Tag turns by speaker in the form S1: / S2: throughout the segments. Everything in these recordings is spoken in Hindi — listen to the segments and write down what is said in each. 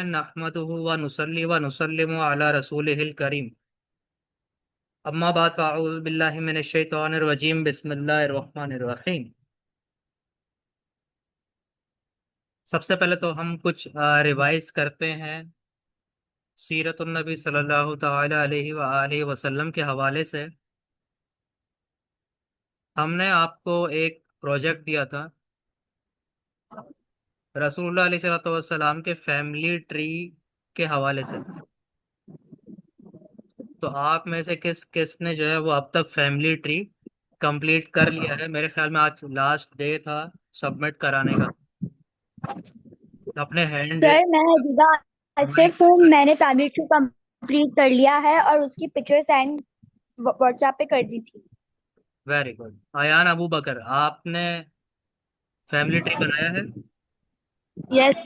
S1: नहमदुहु व नुसल्ली व नुसल्लिमु अला रसूलिहिल करीम। अम्मा बाद फ़अऊज़ु बिल्लाहि मिनश शैतानिर रजीम। बिस्मिल्लाहिर रहमानिर रहीम। सबसे पहले तो हम कुछ रिवाइज करते हैं सीरतुन नबी सल्लल्लाहु तआला अलैहि व आलिहि वसल्लम के हवाले से। हमने आपको एक प्रोजेक्ट दिया था रसूलुल्लाह अलैहि सल्लल्लाहु अलैहि वसल्लम के फैमिली ट्री के हवाले से। तो आप में से किस किस ने जो है वो अब तक फैमिली ट्री कंप्लीट कर लिया है? मेरे ख्याल में आज लास्ट डे था सबमिट कराने का। अपने हैंड
S2: सर मैं हदीदा
S1: माइक।
S2: आसिफ हूँ। मैंने फैमिली ट्री कंप्लीट कर लिया है और उसकी पिक्चर सेंड व्हाट्सएप पे कर दी थी।
S1: Very good. अयान अबू बकर, आपने फैमिली ट्री बनाया है?
S2: यस।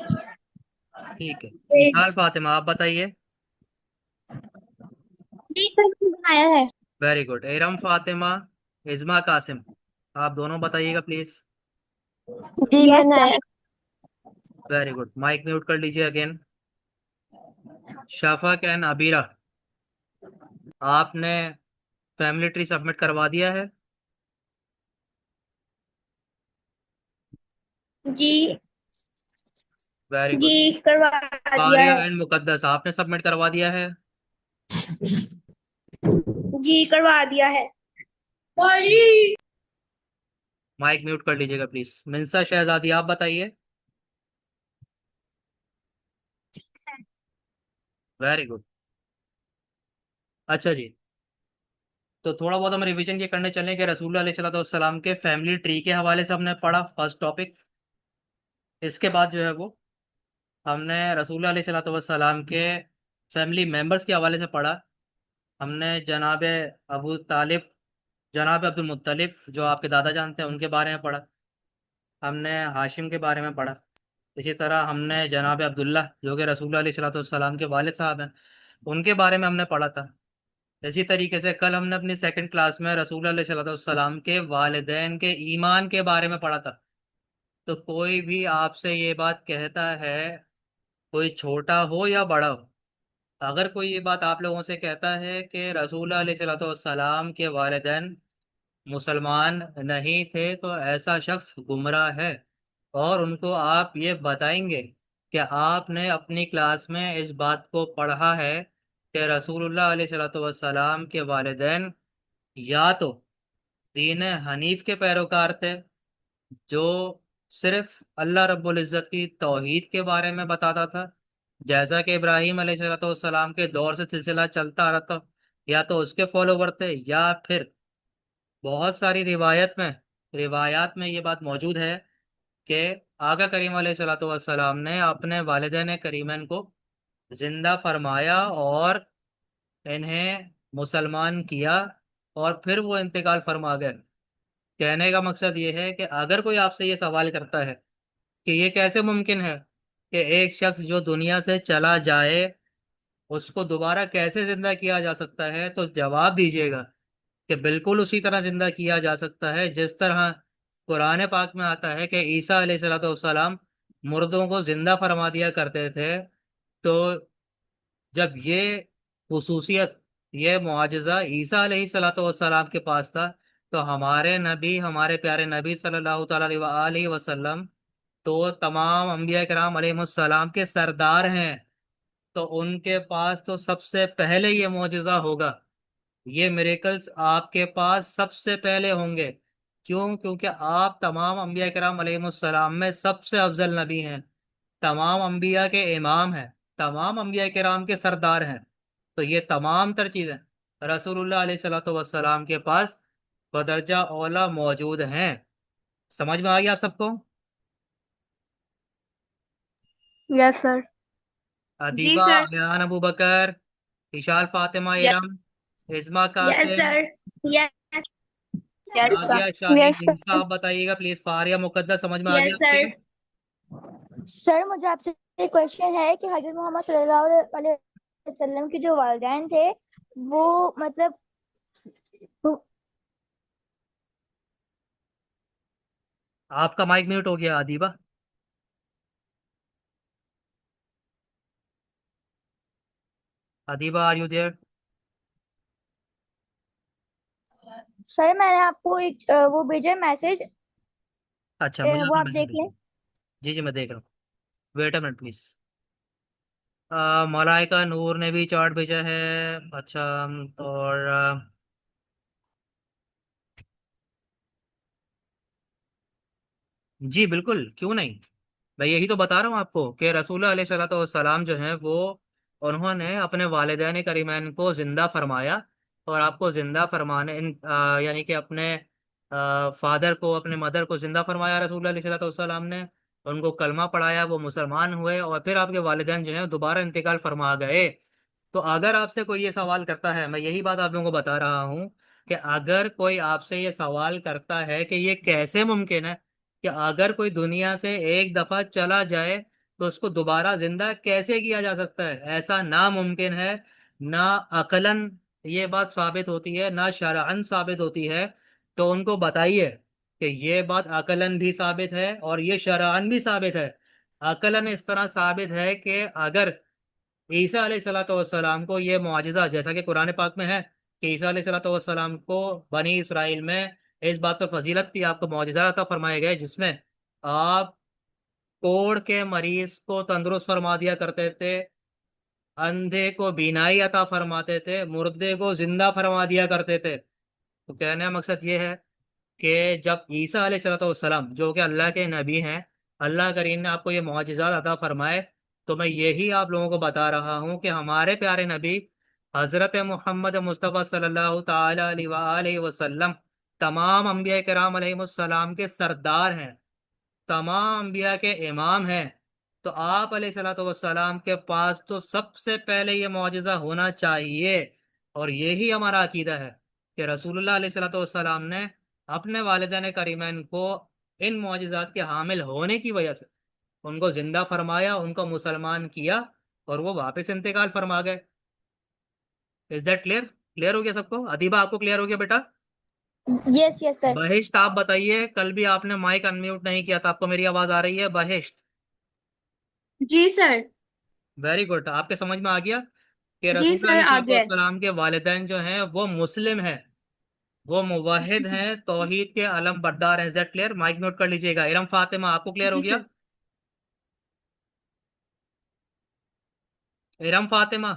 S1: ठीक है। इशाल फातिमा, आप बताइए।
S2: जी सर मैंने बनाया है।
S1: Very good. इरम फातिमा, इज़मा कासिम, आप दोनों बताइएगा प्लीज।
S2: जी यस मैंने आया।
S1: Very good. माइक म्यूट कर लीजिए अगेन। शफक एंड अबीरा, आपने फैमिली ट्री सबमिट करवा दिया है?
S2: जी
S1: वेरी
S2: जी
S1: गुड।
S2: करवा दिया
S1: फारिया
S2: है।
S1: एंड मुकद्दस, आपने सबमिट करवा दिया है?
S2: जी करवा दिया है। जी
S1: माइक म्यूट कर लीजिएगा प्लीज। मिंसा शहजादी, आप बताइए। Very good. अच्छा जी, तो थोड़ा बहुत हम रिवीजन ये करने चलें कि रसूलुल्लाह अलैहि वसल्लम के फैमिली ट्री के हवाले से हमने पढ़ा फर्स्ट टॉपिक। इसके बाद जो है वो हमने रसूलुल्लाह अलैहि वसल्लम के फैमिली मेंबर्स के हवाले से पढ़ा। हमने जनाब अबू तालिब, जनाब अब्दुल मुत्तलिब जो आपके दादा जानते हैं उनके बारे में पढ़ा। हमने हाशिम के बारे में पढ़ा। इसी तरह हमने जनाब अब्दुल्ला जो कि रसूलुल्लाह अलैहि वसल्लम के वालिद साहब हैं उनके बारे में हमने पढ़ा था। इसी तरीके से कल हमने अपनी सेकंड क्लास में रसूल सल्लल्लाहु के वालिदैन के ईमान के बारे में पढ़ा था। तो कोई भी आपसे ये बात कहता है, कोई छोटा हो या बड़ा हो, अगर कोई ये बात आप लोगों से कहता है कि रसूल सल्लल्लाहु के वालिदैन मुसलमान नहीं थे तो ऐसा शख्स गुमराह है। और उनको आप ये बताएंगे कि आपने अपनी क्लास में इस बात को पढ़ा है कि रसूलुल्लाह अलैहि के वालिदैन या तो दीन हनीफ के पैरोकार थे जो सिर्फ अल्लाह रब्बुल इज़्ज़त की तौहीद के बारे में बताता था, जैसा कि इब्राहीम अलैहिस्सलाम के दौर से सिलसिला चलता आ रहा था, या तो उसके फॉलोवर थे, या फिर बहुत सारी रिवायात में ये बात मौजूद है कि आका करीम अलैहिस्सलाम ने अपने वालिदैन करीमैन को जिंदा फरमाया और इन्हें मुसलमान किया और फिर वो इंतकाल फरमा गए। कहने का मकसद ये है कि अगर कोई आपसे ये सवाल करता है कि ये कैसे मुमकिन है कि एक शख्स जो दुनिया से चला जाए उसको दोबारा कैसे जिंदा किया जा सकता है, तो जवाब दीजिएगा कि बिल्कुल उसी तरह जिंदा किया जा सकता है जिस तरह कुरान पाक में आता है कि ईसा अलैहिस्सलाम मुर्दों को जिंदा फरमा दिया करते थे। तो जब ये खुसूसियत, ये मुआजिजा ईसा अलैहिस्सलाम के पास था, तो हमारे नबी, हमारे प्यारे नबी सल्लल्लाहु अलैहि वसल्लम तो तमाम अंबिया किराम अलैहिस्सलाम के सरदार हैं। तो उनके पास तो सबसे पहले ये मुआजिजा होगा, ये मिरेकल्स आपके पास सबसे पहले होंगे। क्यों? क्योंकि आप तमाम अंबिया किराम अलैहिस्सलाम में सबसे अफजल नबी हैं, तमाम अंबिया के इमाम हैं, तमाम अंबिया किराम के सरदार हैं। तो ये तमाम तर चीज़ें रसूलुल्लाह अलैहिस्सलाम के पास बदरजा औला मौजूद हैं। समझ में आ गया आप सबको?
S2: Yes sir. जी
S1: Adiba,
S2: sir.
S1: Ayaan Abu Bakar, Ishal Fatima,
S2: yes.
S1: Iram, Isma
S2: yes
S1: Qasim,
S2: sir. Yes. Yes
S1: Rabia,
S2: sir.
S1: Shaheen,
S2: yes
S1: Nisa,
S2: sir.
S1: आप बताइएगा प्लीज। फारिया, मुकद्दस, समझ में आ गया
S2: यस
S1: आपके?
S2: सर। सर मुझे आपसे एक क्वेश्चन है कि हजरत मोहम्मद सल्लल्लाहु अलैहि वसल्लम के जो वालिदैन थे वो मतलब
S1: आपका माइक म्यूट हो गया Adeeba. Adeeba, are you there?
S2: Sir मैंने आपको एक वो भेजा है मैसेज,
S1: अच्छा, मुझे
S2: वो
S1: आपने
S2: आप
S1: मैसेज
S2: देख लें।
S1: भेजा। जी जी, मैं देख रहा हूँ। Wait a minute please. Malaika Noor ने भी चार्ट भेजा है। अच्छा। और जी बिल्कुल, क्यों नहीं। मैं यही तो बता रहा हूँ आपको कि रसूल अलैहिस्सलाम जो हैं वो, उन्होंने अपने वालिदैन करीमैन को जिंदा फरमाया। और आपको जिंदा फरमाने यानी कि अपने फादर को, अपने मदर को जिंदा फरमाया रसूल अलैहिस्सलाम ने। उनको कलमा पढ़ाया, वो मुसलमान हुए, और फिर आपके वालिदैन जो हैं दोबारा इंतकाल फरमा गए। तो अगर आपसे कोई ये सवाल करता है, मैं यही बात आप लोगों को बता रहा हूँ कि अगर कोई आपसे ये सवाल करता है कि ये कैसे मुमकिन है कि अगर कोई दुनिया से एक दफा चला जाए तो उसको दोबारा जिंदा कैसे किया जा सकता है, ऐसा नामुमकिन है। ना अकलन ये बात साबित होती है, ना शरअन साबित होती है। तो उनको बताइए कि ये बात अकलन भी साबित है और ये शरअन भी साबित है। अकलन इस तरह साबित है कि अगर ईसा अलैहिस्सलाम को ये मुआजिजा, जैसा कि कुरान पाक में है कि ईसा अलैहिस्सलाम को बनी इसराइल में इस बात पर फजीलत थी, आपको मुआजिजा अता फरमाए गए जिसमें आप कोढ़ के मरीज को तंदुरुस्त फरमा दिया करते थे, अंधे को बीनाई अता फरमाते थे, मुर्दे को जिंदा फरमा दिया करते थे। तो कहने का मकसद ये है कि जब ईसा अलैहिस्सलाम जो कि अल्लाह के नबी हैं, अल्लाह करीम ने आपको ये मुआजिज़ात अता फरमाए, तो मैं यही आप लोगों को बता रहा हूँ कि हमारे प्यारे नबी हज़रत मोहम्मद मुस्तफ़ा सल्लल्लाहु ताला अलैहि वसल्लम तमाम अम्बिया किराम अलैहिमुस्सलाम के सरदार हैं, तमाम अम्बिया के इमाम हैं। तो आप अलैहिस्सलाम के पास तो सबसे पहले ये मुआजिज़ा होना चाहिए। और यही हमारा अकीदा है कि रसूलुल्लाह अलैहिस्सलाम ने अपने वालिदैन करीमैन को इन मुआजिज़ात के हामिल होने की वजह से उनको जिंदा फरमाया, उनको मुसलमान किया, और वो वापस इंतकाल फरमा गए। Is that clear? क्लियर हो गया सबको? अदीबा, आपको क्लियर हो गया बेटा?
S2: Yes yes sir.
S1: बहिश्त, आप बताइए, कल भी आपने माइक अनम्यूट नहीं किया था, आपको मेरी आवाज आ रही है बहिश्त?
S3: जी सर।
S1: वेरी गुड, आपके समझ में आ गया कि
S3: जी
S1: रसूल
S3: सर आ गया।
S1: अलैहिस्सलाम के वालिदैन जो हैं वो मुस्लिम हैं, वो मुवाहिद हैं, तौहीद के अलम बरदार हैं। Is that clear? Mic note कर लीजिएगा। इरम फातिमा, आपको क्लियर हो
S3: जी
S1: गया?
S3: Sir.
S1: Iram Fatima.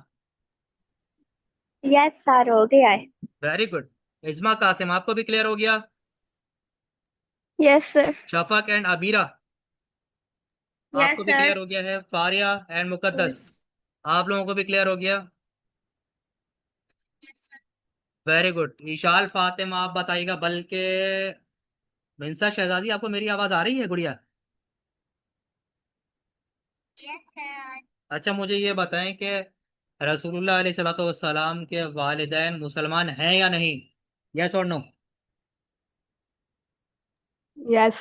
S2: Yes sir, हो गया है।
S1: Very good. इस्मा कासिम, आपको भी क्लियर हो गया?
S3: Yes sir.
S1: Shafaq and Abira, आपको
S3: यस
S1: भी
S3: सर।
S1: क्लियर हो गया है? Faria and Muqaddas,
S3: yes.
S1: आप लोगों को भी क्लियर हो गया? Very good. ईशाल फातिमा, आप बताइएगा। बल्कि मिंसा शहजादी, आपको मेरी आवाज आ रही है गुड़िया? अच्छा, मुझे ये बताएं कि रसूलुल्लाह अलैहिस्सलाम के वालिदैन मुसलमान हैं या नहीं? यस और no?
S2: Yes.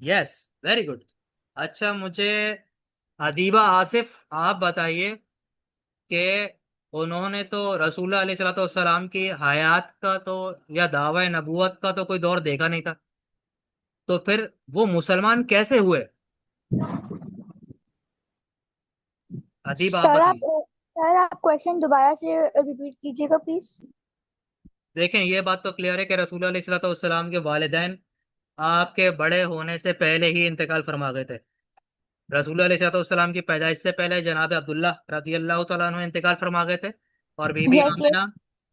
S1: Yes. Very good. अच्छा, मुझे अदीबा आसिफ, आप बताइए कि उन्होंने तो रसूलुल्लाह अलैहिस्सलाम की हयात का तो, या दावा नबूवत का तो कोई दौर देखा नहीं था, तो फिर वो मुसलमान कैसे हुए? अदीबा, आप बताइए।
S2: सर आप क्वेश्चन दोबारा से रिपीट कीजिएगा प्लीज।
S1: देखें, ये बात तो क्लियर है कि रसूल अलैहिस्सलाम के वालिदैन आपके बड़े होने से पहले ही इंतकाल फरमा गए थे। रसूल अलैहिस्सलाम की पैदाइश से पहले जनाब अब्दुल्ला रजी अल्लाह तआला अन्हु इंतकाल फरमा गए थे। और बीबी
S2: यस यस।
S1: आमिना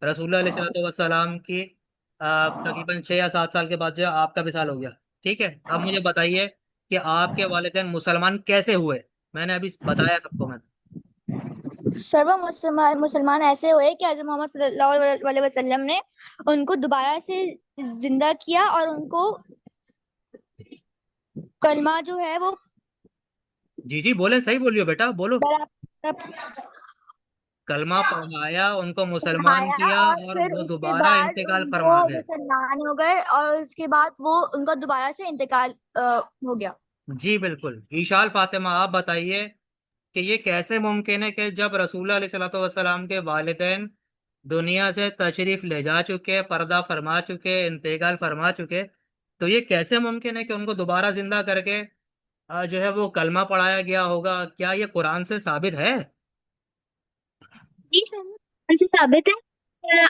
S1: रसूल अलैहिस्सलाम की तकरीबन 6 या 7 साल के बाद जो है आपका विसाल हो गया। ठीक है, अब मुझे बताइए कि आपके वालिदैन मुसलमान कैसे हुए? मैंने अभी बताया सबको मैं।
S2: सर वो मुसलमान मुसलमान ऐसे हुए कि हज़रत मोहम्मद सल्लल्लाहु अलैहि वसल्लम ने उनको दोबारा से जिंदा किया और उनको कलमा जो है वो
S1: जी जी, बोले, सही बोलियो बेटा, बोलो।
S2: बराबर
S1: कलमा पढ़ाया, उनको मुसलमान
S2: पढ़ाया
S1: किया,
S2: और
S1: और
S2: फिर
S1: वो
S2: उसके
S1: दोबारा
S2: बाद
S1: इंतकाल
S2: वो
S1: फरमा गए।
S2: मुसलमान हो गए और उसके बाद वो उनका दोबारा से इंतकाल हो गया।
S1: जी बिल्कुल। ईशाल फातिमा, आप बताइए कि ये कैसे मुमकिन है कि जब रसूल अलैहिस्सलाम के वालिदैन दुनिया से तशरीफ ले जा चुके, पर्दा फरमा चुके, इंतकाल फरमा चुके, तो ये कैसे मुमकिन है कि उनको दोबारा जिंदा करके जो है वो कलमा पढ़ाया गया होगा? क्या ये कुरान से साबित है?
S3: जी सर, मुझे साबित है।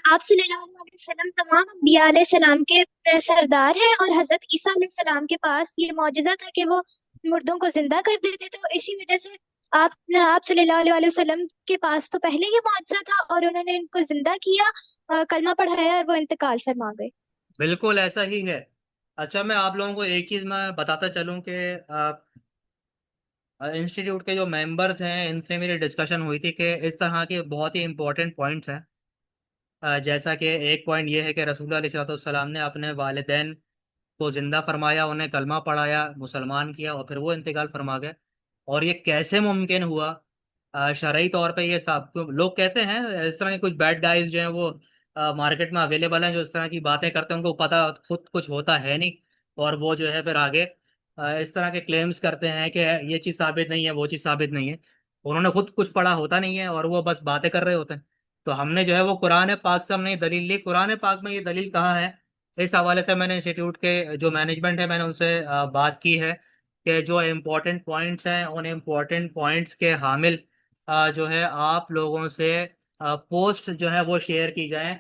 S3: आप सल्लल्लाहु अलैहि वसल्लम तमाम अंबिया अलैहिस्सलाम के सरदार हैं, और हजरत ईसा अलैहिस्सलाम के पास ये मौजूदा था कि वो मुर्दों को जिंदा कर देते थे। तो इसी वजह से आप सल्लल्लाहु अलैहि वसल्लम के पास तो पहले ये मौजूदा था, और उन्होंने इनको जिंदा किया, कलमा पढ़ाया, और वो इंतकाल फरमा गए।
S1: बिल्कुल ऐसा ही है। अच्छा, मैं आप लोगों को एक चीज़ मैं बताता चलूँ कि इंस्टीट्यूट के जो मेंबर्स हैं इनसे मेरी डिस्कशन हुई थी कि इस तरह के बहुत ही इंपॉर्टेंट पॉइंट्स हैं। जैसा कि एक पॉइंट ये है कि रसूल सल्लल्लाहु ने अपने वालिदैन को जिंदा फरमाया, उन्हें कलमा पढ़ाया, मुसलमान किया, और फिर वो इंतकाल फरमा गए। और ये कैसे मुमकिन हुआ? शरई तौर पे ये सब लोग कहते हैं, इस तरह के कुछ बैड गाइज जो हैं वो मार्केट में अवेलेबल हैं, जो इस तरह की बातें करते हैं, उनको पता खुद कुछ होता है नहीं। और वो जो है फिर आगे इस तरह के क्लेम्स करते हैं कि ये चीज़ साबित नहीं है, वो चीज़ साबित नहीं है। उन्होंने खुद कुछ पढ़ा होता नहीं है और वो बस बातें कर रहे होते हैं। तो हमने जो है वो कुरान पाक से हमने ये दलील ली। कुरान पाक में ये दलील कहाँ है? इस हवाले से मैंने इंस्टीट्यूट के जो मैनेजमेंट है मैंने उनसे बात की है कि जो इम्पोर्टेंट पॉइंट्स हैं उन इम्पोर्टेंट पॉइंट्स के हामिल जो है आप लोगों से पोस्ट जो है वो शेयर की जाए,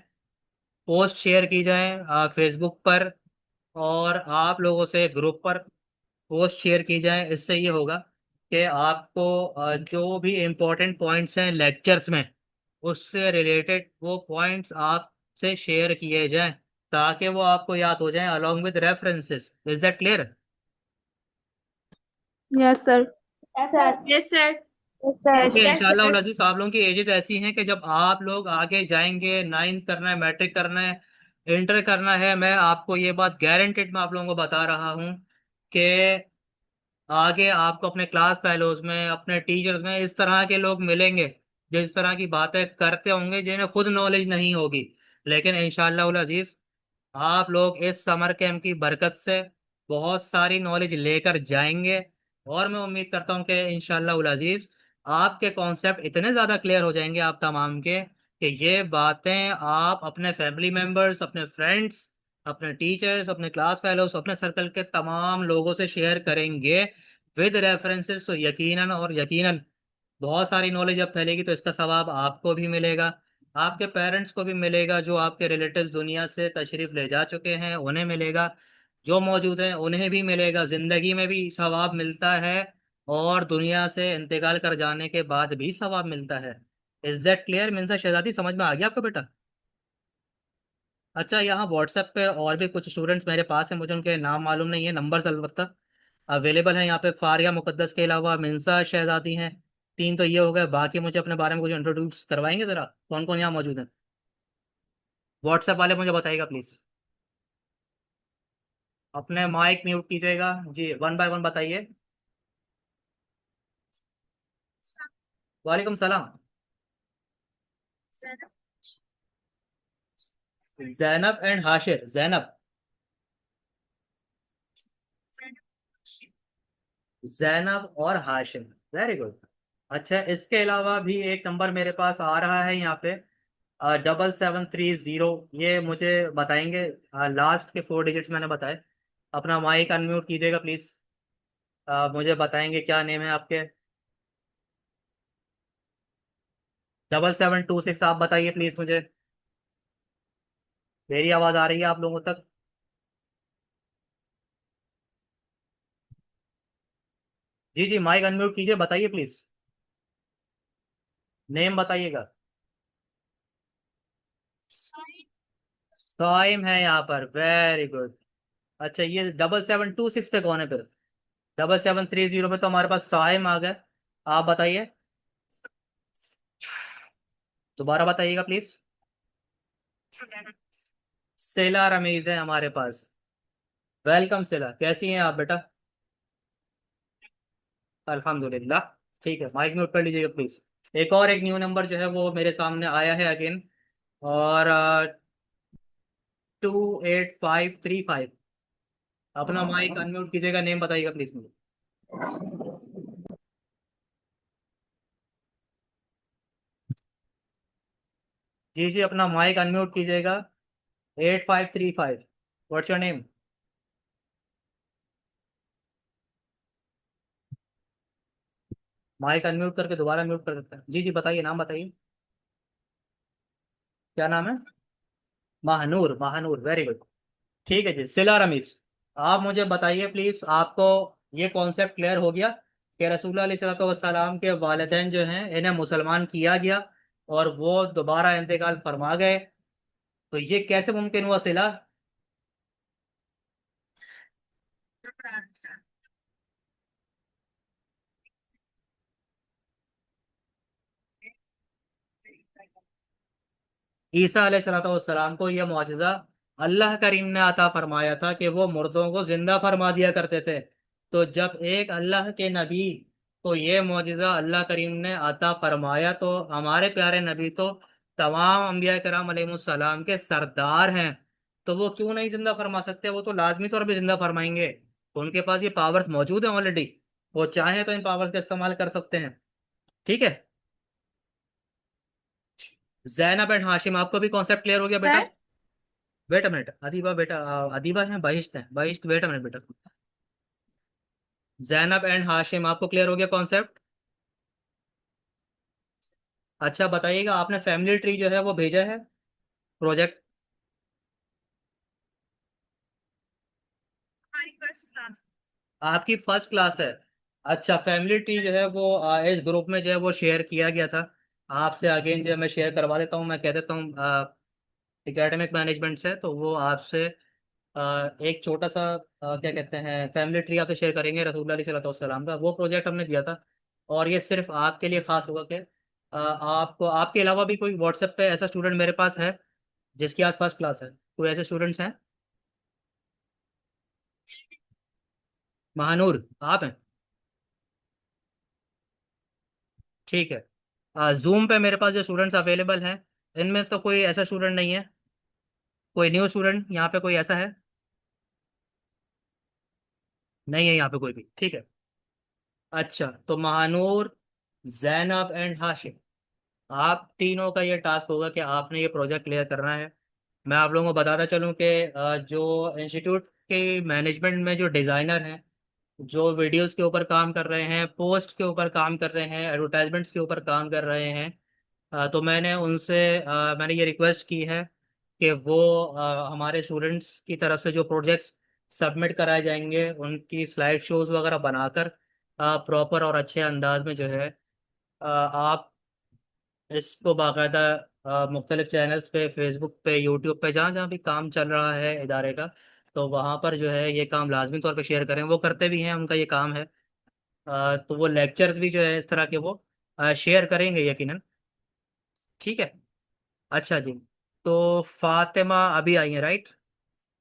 S1: पोस्ट शेयर की जाए फेसबुक पर, और आप लोगों से ग्रुप पर पोस्ट शेयर की जाए। इससे ये होगा कि आपको जो भी इम्पोर्टेंट पॉइंट्स हैं लेक्चर्स में उससे रिलेटेड वो पॉइंट्स आपसे शेयर किए जाएं, ताकि वो आपको याद हो जाएं along with references. Is that clear?
S3: Yes sir.
S2: Sir.
S3: Yes sir.
S2: Yes sir.
S1: क्योंकि इंशाल्लाह उल अजीज आप लोगों की एजेस ऐसी हैं कि जब आप लोग आगे जाएंगे, नाइन्थ करना है, मैट्रिक करना है, इंटर करना है, मैं आपको ये बात गारंटेड मैं आप लोगों को बता रहा हूँ कि आगे आपको अपने क्लास फेलोज में, अपने टीचर्स में इस तरह के लोग मिलेंगे जो इस तरह की बातें करते होंगे, जिन्हें खुद नॉलेज नहीं होगी। लेकिन इंशाअल्लाह उल अजीज आप लोग इस समर कैंप की बरकत से बहुत सारी नॉलेज लेकर जाएंगे। और मैं उम्मीद करता हूँ कि इंशाअल्लाह उल अजीज आपके कॉन्सेप्ट इतने ज़्यादा क्लियर हो जाएंगे आप तमाम के, कि ये बातें आप अपने फैमिली मेम्बर्स, अपने फ्रेंड्स, अपने टीचर्स, अपने क्लास फेलोज, अपने सर्कल के तमाम लोगों से शेयर करेंगे विद रेफरेंसेस। तो यकीनन और यकीनन बहुत सारी नॉलेज अब फैलेगी, तो इसका सवाब आपको भी मिलेगा, आपके पेरेंट्स को भी मिलेगा, जो आपके रिलेटिव्स दुनिया से तशरीफ ले जा चुके हैं उन्हें मिलेगा, जो मौजूद हैं उन्हें भी मिलेगा। ज़िंदगी में भी सवाब मिलता है और दुनिया से इंतकाल कर जाने के बाद भी सवाब मिलता है। इज दैट क्लियर मिर्जा शहजादी? समझ में आ गया आपको बेटा? अच्छा, यहाँ व्हाट्सएप पे और भी कुछ स्टूडेंट्स मेरे पास हैं, मुझे उनके नाम मालूम नहीं है, नंबर्स अलबत्ता अवेलेबल हैं यहाँ पे। फारिया मुकद्दस के अलावा मिंसा शहजादी हैं। तीन तो ये हो गए, बाकी मुझे अपने बारे में कुछ इंट्रोड्यूस करवाएंगे ज़रा, कौन कौन यहाँ मौजूद है? व्हाट्सएप वाले मुझे बताइएगा प्लीज़। अपने माइक म्यूट कीजिएगा जी, वन बाय वन बताइए। वालेकुम सलाम। जैनब एंड हाशिर, जैनब, जैनब और हाशिम, वेरी गुड। अच्छा, इसके अलावा भी एक नंबर मेरे पास आ रहा है यहाँ पे, 7730, ये मुझे बताएंगे। लास्ट के 4 डिजिट्स मैंने बताए। अपना माइक अनम्यूट कीजिएगा प्लीज़। मुझे बताएंगे क्या नेम है आपके। 7726 आप बताइए प्लीज़ मुझे। मेरी आवाज़ आ रही है आप लोगों तक? जी जी, माइक अनम्यूट कीजिए, बताइए प्लीज़, नेम बताइएगा। साइम है यहाँ पर, वेरी गुड। अच्छा, ये 7726 पे कौन है फिर? 7730 पे तो हमारे पास साइम आ गए। आप बताइए, दोबारा बताइएगा प्लीज़। सेला रमीज है हमारे पास। वेलकम सेला, कैसी हैं आप बेटा? अल्हम्दुलिल्लाह। ठीक है, माइक म्यूट कर लीजिएगा प्लीज। एक न्यू नंबर जो है वो मेरे सामने आया है अगेन, और 28535। अपना माइक अनम्यूट कीजिएगा, नेम बताइएगा प्लीज मुझे। जी जी, अपना माइक अनम्यूट कीजिएगा। 8535, what's your name? Mic unmute करके दोबारा म्यूट कर सकते हैं। जी जी, बताइए, नाम बताइए। क्या नाम है? Mahnoor, Mahnoor, very good. ठीक है जी, सिला रमीस, आप मुझे बताइए प्लीज, आपको ये कॉन्सेप्ट क्लियर हो गया कि रसूलुल्लाह अलैहि वसल्लम के वालिदैन जो हैं इन्हें मुसलमान किया गया और वो दोबारा इंतकाल फरमा गए, तो ये कैसे मुमकिन हुआ सिला? ईसा अलैहिस्सलाम को यह मुआजिजा अल्लाह करीम ने अता फरमाया था कि वो मुर्दों को जिंदा फरमा दिया करते थे। तो जब एक अल्लाह के नबी को ये मुआजिजा अल्लाह करीम ने अता फरमाया, तो हमारे प्यारे नबी तो तमाम अम्बिया कराम अलैहिस्सलाम के सरदार हैं, तो वो क्यों नहीं जिंदा फरमा सकते? वो तो लाजमी तौर पे जिंदा फरमाएंगे। उनके पास ये पावर्स मौजूद हैं ऑलरेडी, वो चाहें तो इन पावर्स का इस्तेमाल कर सकते हैं। ठीक है। जैनब एंड हाशिम, आपको भी कॉन्सेप्ट क्लियर हो गया बेटा?
S2: Sir.
S1: Wait a minute, Adeeba बेटा, अदीबा है, बहिश्त है, बहिश्त, वेट अ मिनट बेटा। जैनब एंड हाशिम, आपको क्लियर हो गया कॉन्सेप्ट? अच्छा बताइएगा, आपने फैमिली ट्री जो है वो भेजा है प्रोजेक्ट? आपकी फर्स्ट क्लास है। अच्छा, फैमिली ट्री जो है वो इस ग्रुप में जो है वो शेयर किया गया था। आपसे अगेन जो है मैं शेयर करवा देता हूँ, मैं कह देता हूँ एकेडमिक मैनेजमेंट से, तो वो आपसे एक छोटा सा क्या कहते हैं फैमिली ट्री आपसे शेयर करेंगे रसूलुल्लाह सल्लल्लाहु अलैहि वसल्लम का। वो प्रोजेक्ट हमने दिया था और ये सिर्फ आपके लिए खास होगा कि आपको, आपके अलावा भी कोई व्हाट्सएप पे ऐसा स्टूडेंट मेरे पास है जिसकी आज फर्स्ट क्लास है? कोई ऐसे स्टूडेंट्स हैं? महानूर, आप हैं? ठीक है। जूम पे मेरे पास जो स्टूडेंट्स अवेलेबल हैं, इनमें तो कोई ऐसा स्टूडेंट नहीं है? कोई न्यू स्टूडेंट यहाँ पे कोई ऐसा है? नहीं है यहाँ पे कोई भी, ठीक है। अच्छा, तो महानूर, जैनब एंड हाशिम, आप तीनों का ये टास्क होगा कि आपने ये प्रोजेक्ट क्लियर करना है। मैं आप लोगों को बताता चलूँ कि जो इंस्टीट्यूट के मैनेजमेंट में जो डिज़ाइनर हैं, जो वीडियोस के ऊपर काम कर रहे हैं, पोस्ट के ऊपर काम कर रहे हैं, एडवर्टाइजमेंट्स के ऊपर काम कर रहे हैं, तो मैंने उनसे मैंने ये रिक्वेस्ट की है कि वो हमारे स्टूडेंट्स की तरफ से जो प्रोजेक्ट्स सबमिट कराए जाएंगे उनकी स्लाइड शोज वगैरह बनाकर प्रॉपर और अच्छे अंदाज में जो है आप इसको बाकायदा मुख्तलिफ चैनल्स पे, फेसबुक पे, यूट्यूब पे, जहाँ जहाँ भी काम चल रहा है इदारे का, तो वहाँ पर जो है ये काम लाजमी तौर पे शेयर करें। वो करते भी हैं, उनका ये काम है। तो वो लेक्चर्स भी जो है इस तरह के वो शेयर करेंगे यकीनन। ठीक है। अच्छा जी, तो फातिमा अभी आई है, राइट?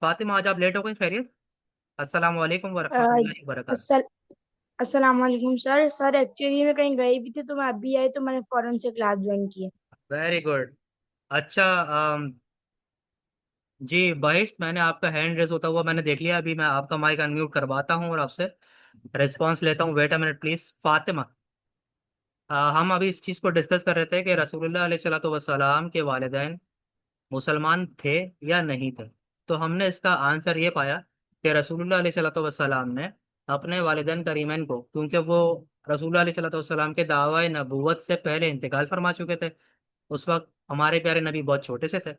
S1: फातिमा, आज आप लेट हो गई, खैरियत? अस्सलाम वालेकुम वरहमतुल्लाहि वबरकातुहू।
S4: अस्सल अस्सलाम वालेकुम सर। सर एक्चुअली मैं कहीं गई भी थी तो मैं अभी आई तो मैंने फौरन से क्लास ज्वाइन की है।
S1: Very good. अच्छा, जी बहिश्त, मैंने आपका हैंड रेज होता हुआ मैंने देख लिया। अभी मैं आपका माइक अनम्यूट करवाता हूँ और आपसे रिस्पांस लेता हूँ। Wait a minute please. Fatima, हम अभी इस चीज़ को डिस्कस कर रहे थे कि रसूलुल्लाह अलैहि वसल्लम के वालिदैन मुसलमान थे या नहीं थे। तो हमने इसका आंसर ये पाया कि रसूलुल्लाह अलैहि वसल्लम ने अपने वालिदैन करीमैन को, क्योंकि वो रसूलुल्लाह अलैहि वसल्लम के दावा नबूवत से पहले इंतकाल फरमा चुके थे, उस वक्त हमारे प्यारे नबी बहुत छोटे से थे,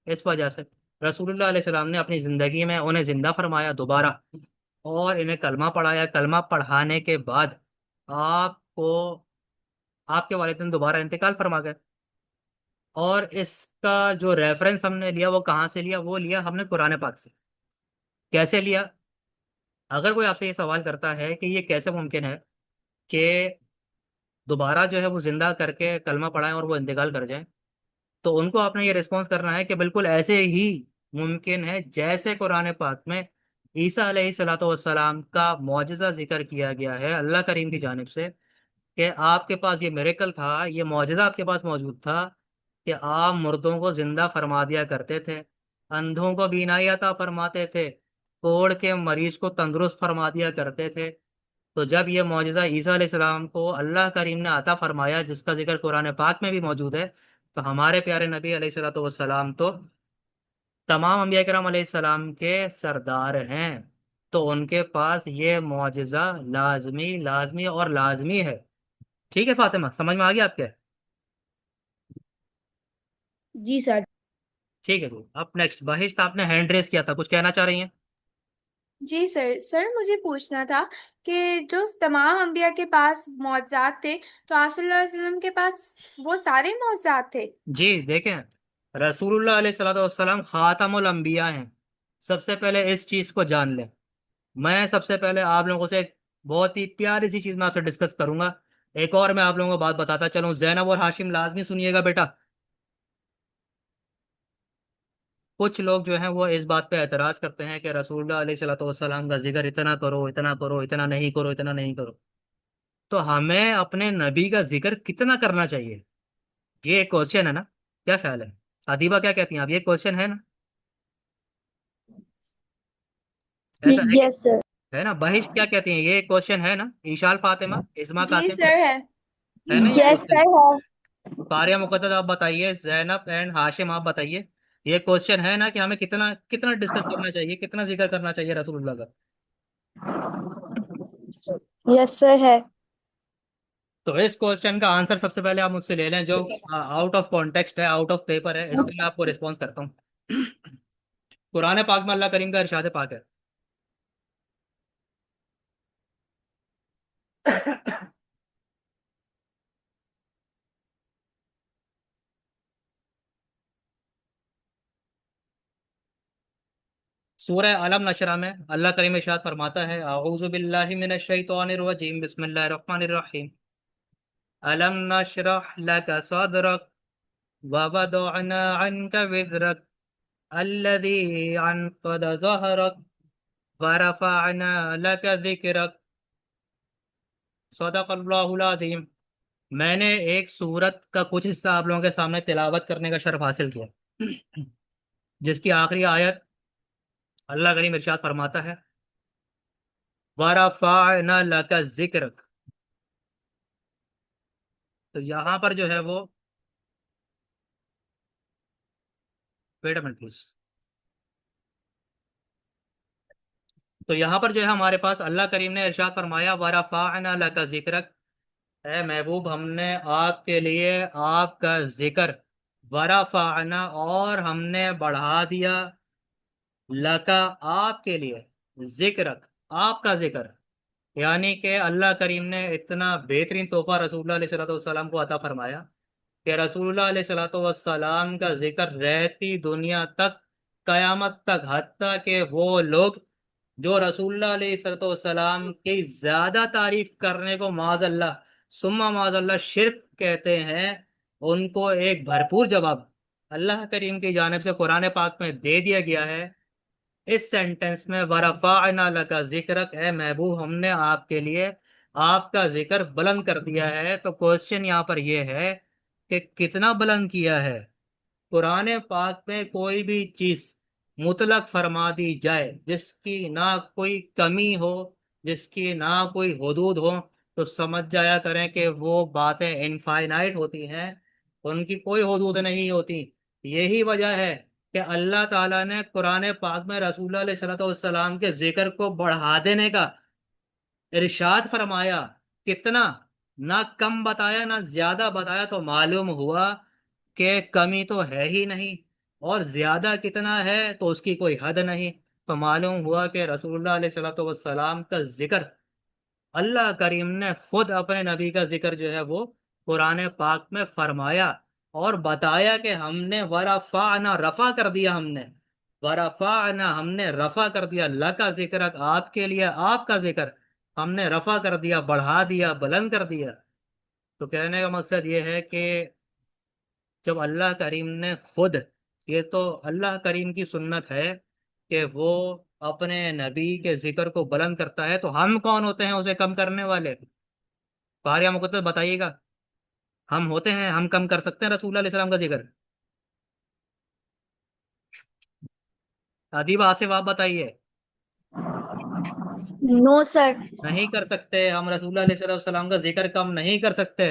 S1: इस वजह से रसूलुल्लाह अलैहि वसल्लम ने अपनी ज़िंदगी में उन्हें ज़िंदा फरमाया दोबारा और इन्हें कलमा पढ़ाया। कलमा पढ़ाने के बाद आपको, आपके वालिदैन दोबारा इंतकाल फरमा गए। और इसका जो रेफरेंस हमने लिया वो कहाँ से लिया? वो लिया हमने कुरान पाक से। कैसे लिया? अगर कोई आपसे ये सवाल करता है कि ये कैसे मुमकिन है कि दोबारा जो है वो जिंदा करके कलमा पढ़ाएं और वो इंतकाल कर जाएं, तो उनको आपने ये रिस्पॉन्स करना है कि बिल्कुल ऐसे ही मुमकिन है जैसे कुरान पाक में ईसा अलैहिस्सलातु वस्सलाम का मौजज़ा जिक्र किया गया है अल्लाह करीम की जानिब से, कि आपके पास ये मिरेकल था, ये मौजज़ा आपके पास मौजूद था कि आप मुर्दों को जिंदा फरमा दिया करते थे, अंधों को बीनाई अता फरमाते थे, कोढ़ के मरीज को तंदुरुस्त फरमा दिया करते थे। तो जब ये मौजज़ा ईसा अलैहिस्सलाम को अल्लाह करीम ने अता फरमाया, जिसका जिक्र कुरान पाक में भी मौजूद है, तो हमारे प्यारे नबी अलैहिस्सलातु वस्सलाम तो तमाम अंबिया किराम अलैहिस्सलाम के सरदार हैं, तो उनके पास ये मौजज़ा लाजमी, लाजमी और लाजमी है। ठीक है फातिमा, समझ में आ गया आपके?
S4: जी सर।
S1: ठीक है जी। अब नेक्स्ट बहिश्त, आपने हैंड रेस किया था, कुछ कहना चाह रही हैं?
S5: जी सर, मुझे पूछना था कि जो तमाम अंबिया के पास मौजूद थे, तो आप सल्लल्लाहु अलैहि वसल्लम के पास वो सारे मौजूद थे?
S1: जी देखें, रसूलुल्लाह अलैहिस्सलाम खातमुल अंबिया हैं। सबसे पहले इस चीज़ को जान लें। मैं सबसे पहले आप लोगों से एक बहुत ही प्यारी सी चीज़ मैं आपसे डिस्कस करूंगा। एक और मैं आप लोगों को बात बताता चलूं, जैनब और हाशिम लाजमी सुनिएगा बेटा। कुछ लोग जो हैं वो इस बात पे एतराज़ करते हैं कि रसूलुल्लाह अलैहिस्सलाम का जिक्र इतना करो, इतना करो, इतना नहीं करो, इतना नहीं करो। तो हमें अपने नबी का जिक्र कितना करना चाहिए, ये एक क्वेश्चन है ना? क्या ख्याल है? अदीबा क्या कहती हैं आप, ये क्वेश्चन है ना? ऐसा है कि,
S2: यस सर।
S1: है ना? बहिश्त क्या कहती हैं, ये क्वेश्चन है ना? ईशाल फातिमा इस्मा
S5: जी
S1: कासिम,
S5: सर, है।
S1: है ना ये
S2: यस
S1: क्वेश्चन?
S2: सर है।
S1: फारिया मुकद्दर आप बताइए, जैनब एंड हाशिम आप बताइए, ये क्वेश्चन है ना कि हमें कितना कितना डिस्कस करना चाहिए, कितना जिक्र करना चाहिए रसूलुल्लाह का?
S2: यस सर है।
S1: तो इस क्वेश्चन का आंसर सबसे पहले आप मुझसे ले लें, जो आउट ऑफ कॉन्टेक्स्ट है, आउट ऑफ पेपर है, इसके मैं आपको रिस्पॉन्स करता हूँ। कुरान पाक में अल्लाह करीम का इरशाद पाक है। सूरह अलम नशरा में अल्लाह करीम इरशाद फरमाता है, अऊज़ु बिल्लाहि मिनश शैतानिर रजीम, बिस्मिल्लाहिर रहमानिर रहीम, अलम नशरह लक सदरक व वदअना अन्का विज़रक अल्लज़ी अनक़द ज़हरक व रफ़अना लक ज़िक्रक, सदक़ल्लाहुल अज़ीम। मैंने एक सूरत का कुछ हिस्सा आप लोगों के सामने तिलावत करने का शर्फ हासिल किया, जिसकी आखिरी आयत अल्लाह करीम इरशाद फरमाता है, वरफ़अना लक ज़िक्रक। तो यहाँ पर जो है वो, वेट अ मिनट प्लीज। तो यहाँ पर जो है हमारे पास अल्लाह करीम ने इरशाद फरमाया, वरफ़अना लक ज़िक्रक, ए महबूब हमने आपके लिए आपका जिक्र, वरफ़अना और हमने बढ़ा दिया, लका आपके लिए, जिक्रक आपका जिक्र। यानी कि अल्लाह करीम ने इतना बेहतरीन तोहफा रसूलुल्लाह अलैहि वसल्लम को अता फरमाया कि रसूलुल्लाह अलैहि वसल्लम का जिक्र रहती दुनिया तक, कयामत तक, हत्ता कि वो लोग जो रसूलुल्लाह अलैहिस्सलाम की ज्यादा तारीफ करने को माज़अल्लाह सुम्मा माज़अल्लाह शिर्क कहते हैं, उनको एक भरपूर जवाब अल्लाह करीम की जानिब से कुरान पाक में दे दिया गया है। इस सेंटेंस में वरफ़अना लका ज़िक्रक, ए महबूब हमने आपके लिए आपका जिक्र बुलंद कर दिया है। तो क्वेश्चन यहाँ पर यह है कि कितना बुलंद किया है? कुरान पाक में कोई भी चीज मुतलक फरमा दी जाए जिसकी ना कोई कमी हो, जिसकी ना कोई हदूद हो, तो समझ जाया करें कि वो बातें इनफाइनाइट होती हैं, उनकी कोई हदूद नहीं होती। यही वजह है कि अल्लाह ताला ने कुरान पाक में रसूलुल्लाह अलैहि वसल्लम के जिक्र को बढ़ा देने का इरशाद फरमाया। कितना? ना कम बताया ना ज्यादा बताया, तो मालूम हुआ कि कमी तो है ही नहीं, और ज्यादा कितना है तो उसकी कोई हद नहीं। तो मालूम हुआ कि रसूलुल्लाह अलैहिस्सलाम का जिक्र अल्लाह करीम ने खुद अपने नबी का जिक्र जो है वो कुरान पाक में फरमाया, और बताया कि हमने वरफ़अना रफा कर दिया, हमने वरफ़अना हमने रफा कर दिया, ला का जिक्र आपके लिए आपका जिक्र हमने रफा कर दिया, बढ़ा दिया, बुलंद कर दिया। तो कहने का मकसद ये है कि जब अल्लाह करीम ने खुद, ये तो अल्लाह करीम की सुन्नत है कि वो अपने नबी के जिक्र को बुलंद करता है, तो हम कौन होते हैं उसे कम करने वाले? फारिया मुकद्दर बताइएगा, हम होते हैं, हम कम कर सकते हैं रसूलुल्लाह अलैहि सलाम का जिक्र? अदीब आसिफ आप बताइए।
S2: No sir.
S1: नहीं कर सकते, हम रसूलुल्लाह अलैहि वसल्लम का जिक्र कम नहीं कर सकते।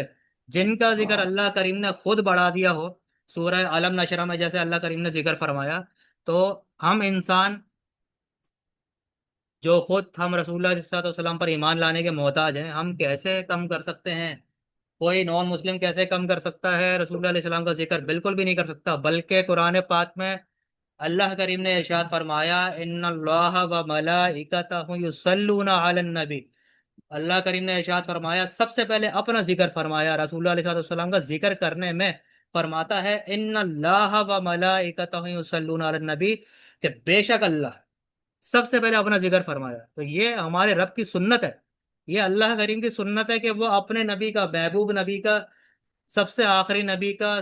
S1: जिनका जिक्र अल्लाह करीम ने खुद बढ़ा दिया हो, सूरह अलम नशरा में जैसे अल्लाह करीम ने जिक्र फरमाया, तो हम इंसान जो खुद हम रसूलुल्लाह अलैहि वसल्लम पर ईमान लाने के मोहताज हैं, हम कैसे कम कर सकते हैं? कोई नॉन मुस्लिम कैसे कम कर सकता है? रसूलुल्लाह अलैहि वसल्लम का जिक्र बिल्कुल भी नहीं कर सकता, बल्कि कुरान पाक में अल्लाह करीम ने इरशाद फरमाया, इन्नल्लाह व मलाइकतहु युसल्लूना अलन नबी। अल्लाह करीम ने इरशाद फरमाया, सबसे पहले अपना जिक्र फरमाया रसूलुल्लाह अलैहि वसल्लम का जिक्र करने में, फरमाता है इन्नल्लाह व मलाइकतहु युसल्लूना अलन नबी, कि बेशक अल्लाह, सबसे पहले अपना जिक्र फरमाया। तो ये हमारे रब की सुन्नत है, ये अल्लाह करीम की सुन्नत है कि वो अपने नबी का, महबूब नबी का, सबसे आखिरी नबी का,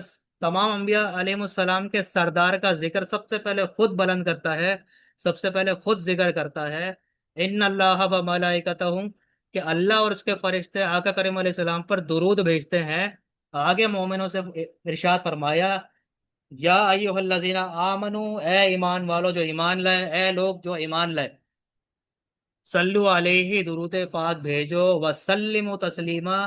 S1: तमाम अंबिया अलैहिस्सलाम के सरदार का जिक्र सबसे पहले खुद बुलंद करता है, सबसे पहले खुद जिक्र करता है। इन अल्लाह व मलाइकतहु, कि अल्लाह और उसके फरिश्ते आका करीम अलैहिस्सलाम पर दुरूद भेजते हैं। आगे मोमिनों से इरशाद फरमाया, या अय्युहल्लज़ीना आमनू, ए ईमान वालो जो ईमान लाए, ए लोग जो ईमान लाए, सल्लु अलैहि, दुरूद पाक भेजो, वसल्लिमु तस्लीमा,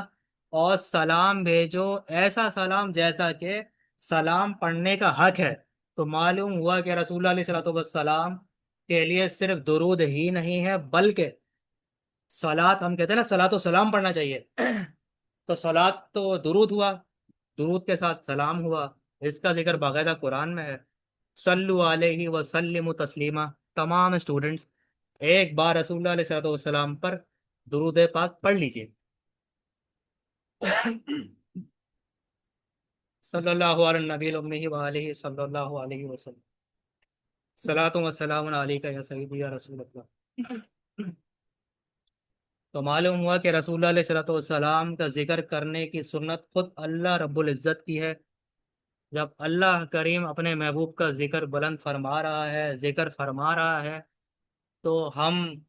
S1: और सलाम भेजो, ऐसा सलाम जैसा कि सलाम पढ़ने का हक है। तो मालूम हुआ कि रसूलुल्लाह अलैहि सल्लल्लाहु अलैहि वसल्लम के लिए सिर्फ दुरूद ही नहीं है, बल्कि सलात, हम कहते हैं ना सलात, तो सलाम पढ़ना चाहिए। तो सलात तो दुरूद हुआ, दुरूद के साथ सलाम हुआ, इसका जिक्र बाकायदा कुरान में है। सल्लु अलैहि व सल्लिमु तस्लीमा। तमाम स्टूडेंट्स एक बार रसूलुल्लाह अलैहि वसल्लम पर दुरूद पाक पढ़ लीजिए। सल्लल्लाहु अलैहि नबी उम्मी व आलिहि सल्लल्लाहु अलैहि वसल्लम। सलातु व सलामुन अलैका या सय्यदी या रसूल अल्लाह। तो मालूम हुआ कि रसूलुल्लाह अलैहि वसल्लम का जिक्र करने की सुन्नत खुद अल्लाह रब्बुल इज़्ज़त की है। जब अल्लाह करीम अपने महबूब का जिक्र बुलंद फरमा रहा है, जिक्र फरमा रहा है, तो हम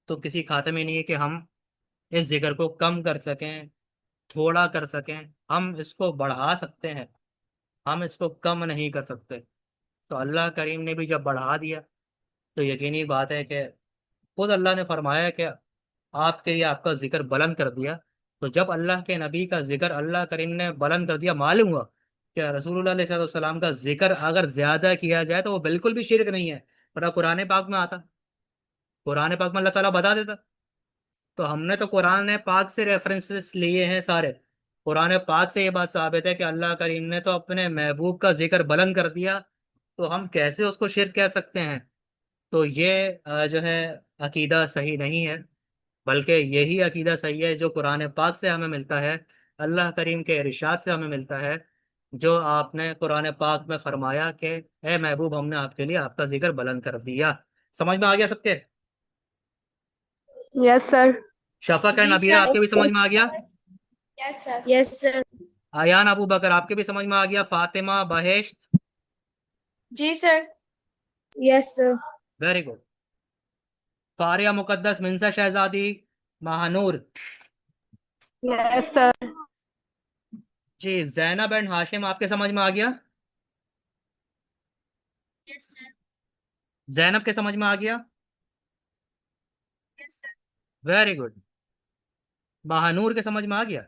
S1: तो किसी खाते में नहीं है कि हम इस जिक्र को कम कर सकें, थोड़ा कर सकें। हम इसको बढ़ा सकते हैं, हम इसको कम नहीं कर सकते। तो अल्लाह करीम ने भी जब बढ़ा दिया, तो यकीनी बात है कि खुद अल्लाह ने फरमाया कि आपके लिए आपका जिक्र बुलंद कर दिया। तो जब अल्लाह के नबी का जिक्र अल्लाह करीम ने बुलंद कर दिया, मालूम हुआ कि रसूलुल्लाह अलैहि वसल्लम का जिक्र अगर ज्यादा किया जाए तो वो बिल्कुल भी शिरक नहीं है, वरना कुरान पाक में आता, कुरान पाक में अल्लाह ताला बता देता। तो हमने तो कुरान पाक से रेफरेंसेस लिए हैं सारे, कुरान पाक से ये बात साबित है कि अल्लाह करीम ने तो अपने महबूब का जिक्र बुलंद कर दिया, तो हम कैसे उसको शिरक कह सकते हैं। तो ये जो है अकीदा सही नहीं है, बल्कि यही अकीदा सही है जो कुरान पाक से हमें मिलता है, अल्लाह करीम के इरशाद से हमें मिलता है, जो आपने कुरान पाक में फरमाया कि ए महबूब, हमने आपके लिए आपका जिक्र बुलंद कर दिया। समझ में आ गया सबके?
S4: Yes sir.
S1: शफक एंड
S5: जी
S1: नबीरा,
S5: सर।
S1: आपके भी समझ में आ गया?
S5: Yes sir.
S4: Yes sir.
S1: Ayaan Abu Bakar, आपके भी समझ में आ गया? फातिमा, बहेश्त,
S5: जी sir.
S4: Yes sir.
S1: Very good. Faria Muqaddas, Minsa Shahzadi, Mahnoor,
S4: yes sir.
S1: जी, जैनब एंड हाशिम, आपके समझ में आ गया? जैनब के समझ में आ गया? Very good. महानूर के समझ में आ गया?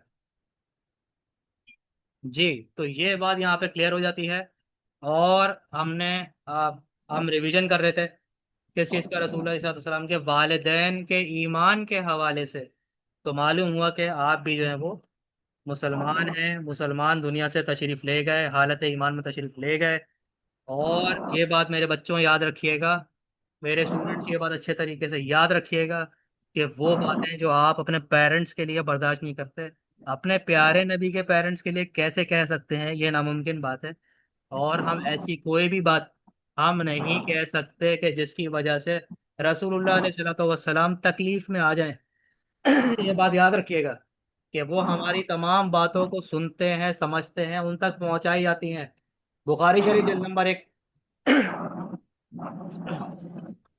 S1: जी। तो ये बात यहाँ पे क्लियर हो जाती है। और आ, हम रिवीजन कर रहे थे किस चीज़ का? रसूलुल्लाह सल्लल्लाहु अलैहि वसल्लम के वालिदैन के ईमान के हवाले से। तो मालूम हुआ कि आप भी जो है वो मुसलमान हैं, मुसलमान दुनिया से तशरीफ़ ले गए, हालत ईमान में तशरीफ़ ले गए। और ये बात मेरे बच्चों याद रखिएगा, मेरे स्टूडेंट्स ये बात अच्छे तरीके से याद रखिएगा, कि वो बातें जो आप अपने पेरेंट्स के लिए बर्दाश्त नहीं करते, अपने प्यारे नबी के पेरेंट्स के लिए कैसे कह सकते हैं? ये नामुमकिन बात है। और हम ऐसी कोई भी बात हम नहीं कह सकते कि जिसकी वजह से रसूलुल्लाह अलैहि वसल्लम तकलीफ में आ जाएं। ये बात याद रखिएगा कि वो हमारी तमाम बातों को सुनते हैं, समझते हैं, उन तक पहुंचाई जाती हैं। बुखारी शरीफ जिल्द नंबर 1,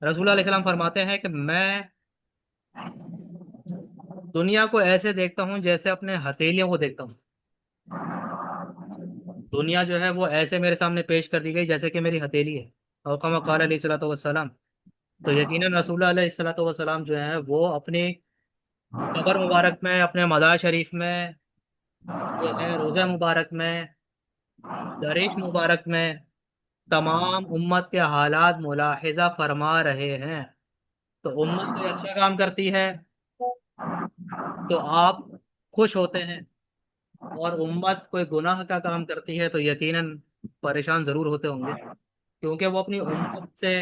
S1: रसूलुल्लाह अलैहि वसल्लम फरमाते हैं कि मैं दुनिया को ऐसे देखता हूँ जैसे अपने हथेलियों को देखता हूँ। दुनिया जो है वो ऐसे मेरे सामने पेश कर दी गई जैसे कि मेरी हथेली है। और कमा क़ाल अलैहिस्सलातु वस्सलाम। तो यकीनन रसूलुल्लाह अलैहिस्सलातु वस्सलाम जो है वो अपनी कब्र मुबारक में, अपने मज़ार शरीफ में, जो है रोज़ा मुबारक में, दरीफ मुबारक में, तमाम उम्मत के हालात मुलाहिजा फरमा रहे हैं। तो उम्मत कोई अच्छा काम करती है तो आप खुश होते हैं, और उम्मत कोई गुनाह का काम करती है तो यकीनन परेशान ज़रूर होते होंगे। क्योंकि वो अपनी उम्मत से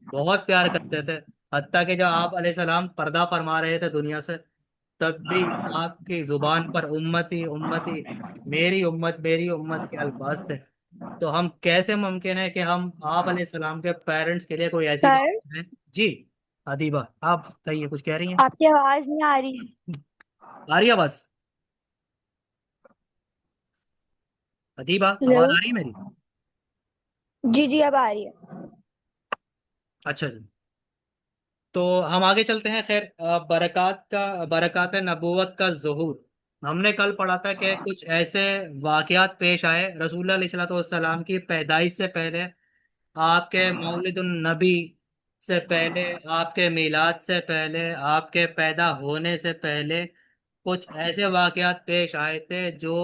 S1: बहुत प्यार करते थे। हत्ता कि जब आप अलैहिस्सलाम पर्दा फरमा रहे थे दुनिया से, तब भी आपकी जुबान पर उम्मती उम्मती, मेरी उम्मत के अल्फाज थे। तो हम कैसे मुमकिन है कि हम आप अलैहिस्सलाम के पेरेंट्स के लिए कोई ऐसी बात
S2: सर,
S1: करें? जी अदीबा, आप कहिए, कुछ कह रही हैं?
S2: आपकी आवाज नहीं आ रही।
S1: आ रही है बस? अदीबा,
S2: हेलो।
S1: आवाज आ रही है मेरी?
S2: जी जी, अब आ रही है।
S1: अच्छा जी। तो हम आगे चलते हैं। खैर, बरक़ात नबूवत का ज़ुहूर, हमने कल पढ़ा था कि कुछ ऐसे वाक़यात पेश आए रसूलुल्लाह अलैहि वसल्लम की पैदाइश से पहले, आपके मौलिदुन नबी से पहले, आपके मीलाद से पहले, आपके पैदा होने से पहले। कुछ ऐसे वाक़यात पेश आए थे जो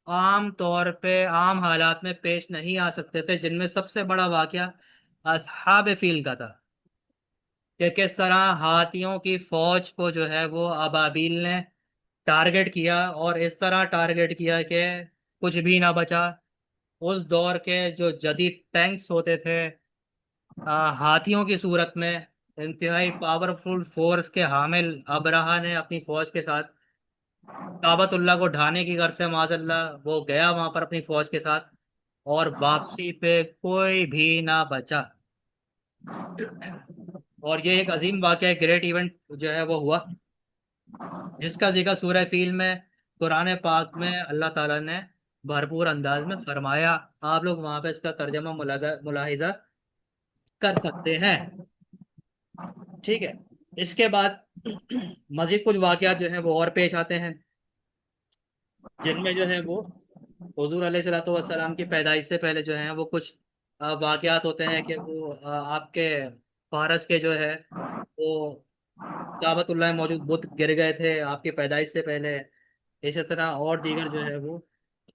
S1: आम तौर पे आम हालात में पेश नहीं आ सकते थे, जिनमें सबसे बड़ा वाक़या असहाब फील का था, कि किस तरह हाथियों की फौज को जो है वो अबाबील ने टारगेट किया, और इस तरह टारगेट किया कि कुछ भी ना बचा। उस दौर के जो जदीद टैंक्स होते थे, हाथियों की सूरत में, इंतहाई पावरफुल फोर्स के हामिल अबरहा ने अपनी फौज के साथ काबतुल्लाह को ढाने की गर्ज से, माजल्लाह, वो गया वहां पर अपनी फौज के साथ, और वापसी पे कोई भी ना बचा। और ये एक अजीम वाक़या, ग्रेट इवेंट जो है वो हुआ, जिसका जिक्र सूरह फील में, कुरान पाक में अल्लाह ताला ने भरपूर अंदाज में फरमाया। आप लोग वहां पे इसका तर्जमा मुलाहिजा कर सकते हैं। ठीक है। इसके बाद मजीद कुछ वाकयात जो है वो और पेश आते हैं, जिनमें जो है वो हुजूर अलैहिस्सलाम की पैदाइश से पहले जो है वो कुछ वाकयात होते हैं कि वो आपके फारस के जो है वो काबतुल्लाह में मौजूद बुत गिर गए थे आपकी पैदाइश से पहले। इसी तरह और दीगर जो है वो,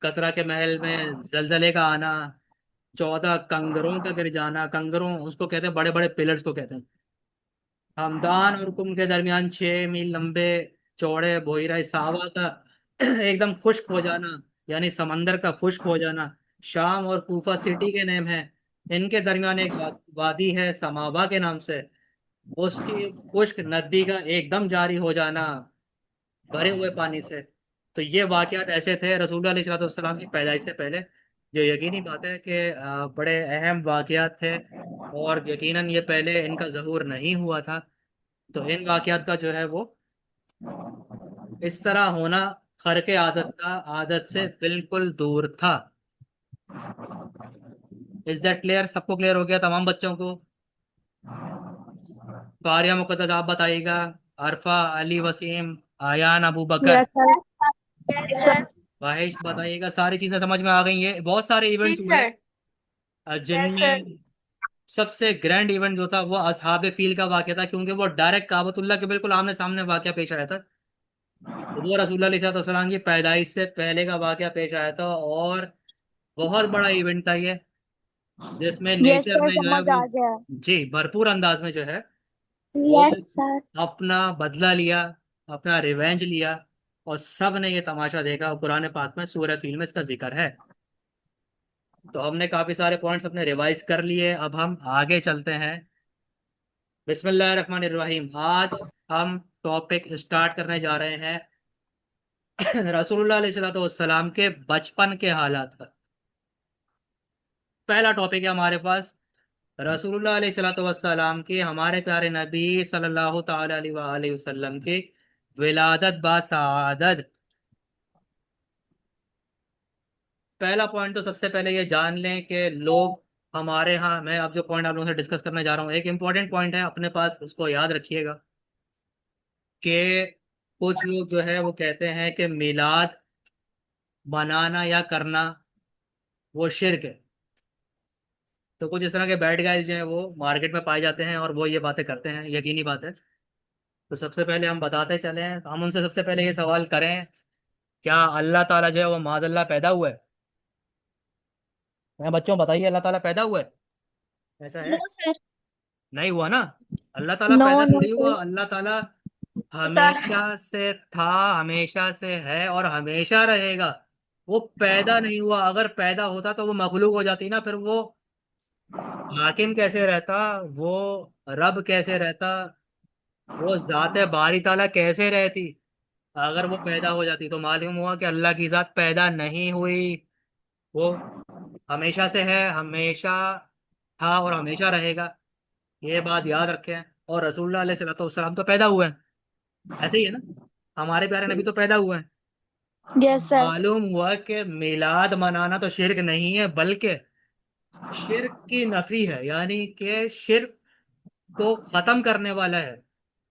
S1: कसरा के महल में जलजले का आना, 14 कंगरों का गिर जाना, कंगरों उसको कहते हैं, बड़े बड़े पिलर्स को कहते हैं। हमदान और कुम के दरमियान 6 मील लंबे चौड़े बोहिरा सावा का एकदम खुश्क हो जाना, यानी समंदर का खुश्क हो जाना। शाम और कूफा सिटी के नेम है, इनके दरमियान एक वादी है समावा के नाम से, उसकी खुश्क नदी का एकदम जारी हो जाना भरे हुए पानी से। तो ये वाकयात ऐसे थे रसूलुल्लाह अलैहि वसल्लम की पैदाइश से पहले, जो यकीनी बात है कि बड़े अहम वाकयात थे, और यकीनन ये पहले इनका ज़हूर नहीं हुआ था। तो इन वाकयात का जो है वो इस तरह होना खर्के आदत का, आदत से बिल्कुल दूर था। Is that clear? सबको क्लियर हो गया, तमाम बच्चों को? फारिया मुकद्दस आप बताइएगा, Arfa, Ali Waseem, Ayaan, Abu Bakar,
S2: yes sir. Yes sir.
S1: Wahish बताइएगा। सारी चीजें समझ में आ गई हैं? बहुत सारे
S5: जी
S1: इवेंट्स हुए
S5: सर।
S2: Yes sir.
S1: जिनमें सबसे ग्रैंड इवेंट जो था वो असहाब फील का वाकया था, क्योंकि वो डायरेक्ट काबतुल्लाह के बिल्कुल आमने सामने वाकया पेश आया था। वो रसूलुल्लाह अलैहि की पैदाइश से पहले का वाकया पेश आया था, और बहुत बड़ा इवेंट था ये, जिसमें
S2: यस
S1: नेचर
S2: सर,
S1: ने जो है
S2: समझ
S1: वो,
S2: आ गया।
S1: जी, भरपूर अंदाज में जो है वो
S2: यस सर।
S1: अपना बदला लिया, अपना रिवेंज लिया, और सब ने ये तमाशा देखा। और कुरान पाक में सूरह फील में इसका जिक्र है। तो हमने काफी सारे पॉइंट्स अपने रिवाइज कर लिए, अब हम आगे चलते हैं। बिस्मिल्लाहिर्रहमानिर्रहीम। आज हम टॉपिक स्टार्ट करने जा रहे हैं रसूलुल्लाह अलैहिस्सलाम के बचपन के हालात पर। पहला टॉपिक है हमारे पास रसूलुल्लाह अलैहिस्सलाम की, हमारे प्यारे नबी सल्लल्लाहु ताला अलैहि वसल्लम की विलादत बा सआदत। पहला पॉइंट तो सबसे पहले ये जान लें कि लोग हमारे यहाँ, मैं अब जो पॉइंट आप लोगों से डिस्कस करने जा रहा हूँ, एक इंपॉर्टेंट पॉइंट है अपने पास, उसको याद रखिएगा, कि कुछ लोग जो है वो कहते हैं कि मिलाद बनाना या करना वो शिर्क है। तो कुछ इस तरह के बैड गाइज जो हैं वो मार्केट में पाए जाते हैं, और वो ये बातें करते हैं, यकीनी बात है। तो सबसे पहले हम बताते चले हैं, हम उनसे सबसे पहले ये सवाल करें, क्या अल्लाह ताला जो है वो माज़ल्ला पैदा हुआ है? मैं बच्चों बताइए, अल्लाह ताला पैदा हुआ है? ऐसा है?
S3: No sir.
S1: नहीं हुआ ना। अल्लाह ताला
S2: नो
S1: पैदा
S2: नो
S1: थोड़ी हुआ,
S2: सर।
S1: अल्लाह ताला
S2: सर।
S1: हमेशा से था, हमेशा से है, और हमेशा रहेगा। वो पैदा नहीं हुआ। अगर पैदा होता तो वो मखलूक हो जाती ना, फिर वो हाकिम कैसे रहता, वो रब कैसे रहता, वो जाते बारी ताला कैसे रहती अगर वो पैदा हो जाती, तो मालूम हुआ कि अल्लाह की जात पैदा नहीं हुई। वो हमेशा से है, हमेशा था और हमेशा रहेगा। ये बात याद रखें। और रसूलुल्लाह अलैहिस्सलाम तो पैदा हुए हैं, ऐसे ही है ना, हमारे प्यारे नबी तो पैदा हुए हैं।
S2: Yes sir.
S1: मालूम हुआ कि मिलाद मनाना तो शिर्क नहीं है, बल्कि शिर्क की नफी है, यानी कि शिर्क को खत्म करने वाला है।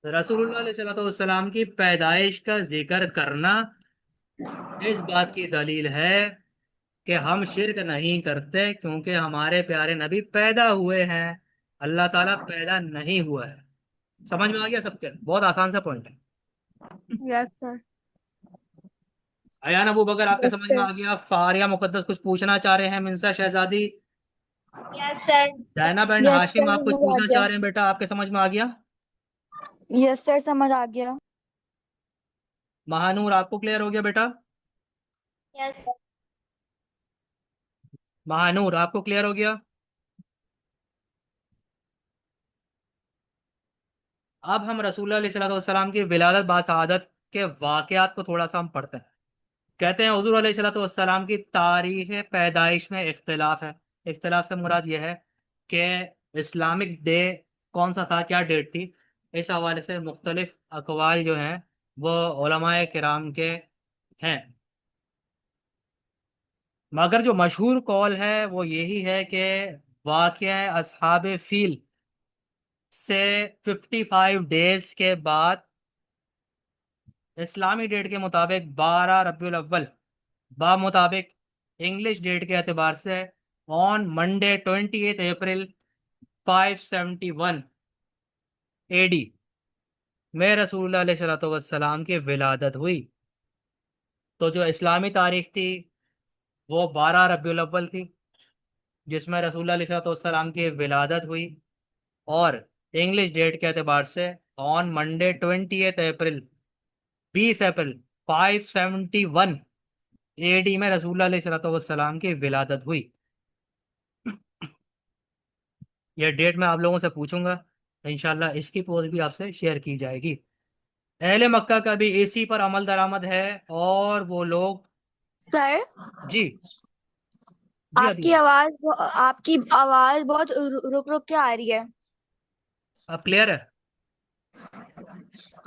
S1: रसूलुल्लाह अलैहिस्सलाम की पैदाइश का जिक्र करना इस बात की दलील है कि हम शिर्क नहीं करते, क्योंकि हमारे प्यारे नबी पैदा हुए हैं, अल्लाह ताला पैदा नहीं हुआ है। समझ में आ गया सबके? बहुत आसान सा पॉइंट है।
S4: Yes sir.
S1: अयान अबू बकर, आपके
S4: यस
S1: समझ में
S4: सर।
S1: आ गया? फारिया मुकद्दस कुछ पूछना चाह रहे हैं, मिंसा शहजादी,
S3: yes sir.
S1: Zainab and
S2: yes
S1: Hashim,
S2: sir
S1: आप कुछ
S2: समझ आ
S1: पूछना
S2: गया।
S1: चाह रहे हैं बेटा? आपके समझ में आ गया?
S2: यस सर समझ आ गया।
S1: महानूर, आपको क्लियर हो गया बेटा?
S3: यस।
S1: महानूर, आपको क्लियर हो गया? अब हम रसूलुल्लाह अलैहिस्सलाम की विलादत बासआदत के वाकयात को थोड़ा सा हम पढ़ते हैं। कहते हैं हुजूर अलैहिस्सलाम की तारीख पैदाइश में इख्तिलाफ है। इख्तिलाफ से मुराद यह है कि इस्लामिक डे कौन सा था, क्या डेट थी। इस हवाले से मुख्तलिफ अकवाल जो हैं वो उलमाए किराम के हैं, मगर जो मशहूर कौल है वो यही है कि वाक़या असहाब फील से 55 डेज के बाद इस्लामी डेट के मुताबिक 12 रबीउल अव्वल, बा मुताबिक इंग्लिश डेट के एतबार से ऑन मंडे 28 अप्रैल 571 एडी में रसूलुल्लाह अलैहिस्सलाम की विलादत हुई। तो जो इस्लामी तारीख थी वो 12 रबीउल अव्वल थी, जिसमें रसूलुल्लाह अलैहिस्सलाम की विलादत हुई। और इंग्लिश डेट के एतबार से on Monday 28 April, 20 April 571 AD में रसूलुल्लाह अलैहिस्सलाम की विलादत हुई। यह डेट मैं आप लोगों से पूछूंगा, इंशाल्लाह इसकी पोस्ट भी आपसे शेयर की जाएगी। अहले मक्का का भी इसी पर अमल दरामद है, और वो लोग।
S2: सर
S1: जी, जी अदीबा,
S2: आपकी आवाज बहुत रुक रुक के आ रही है।
S1: अब क्लियर है?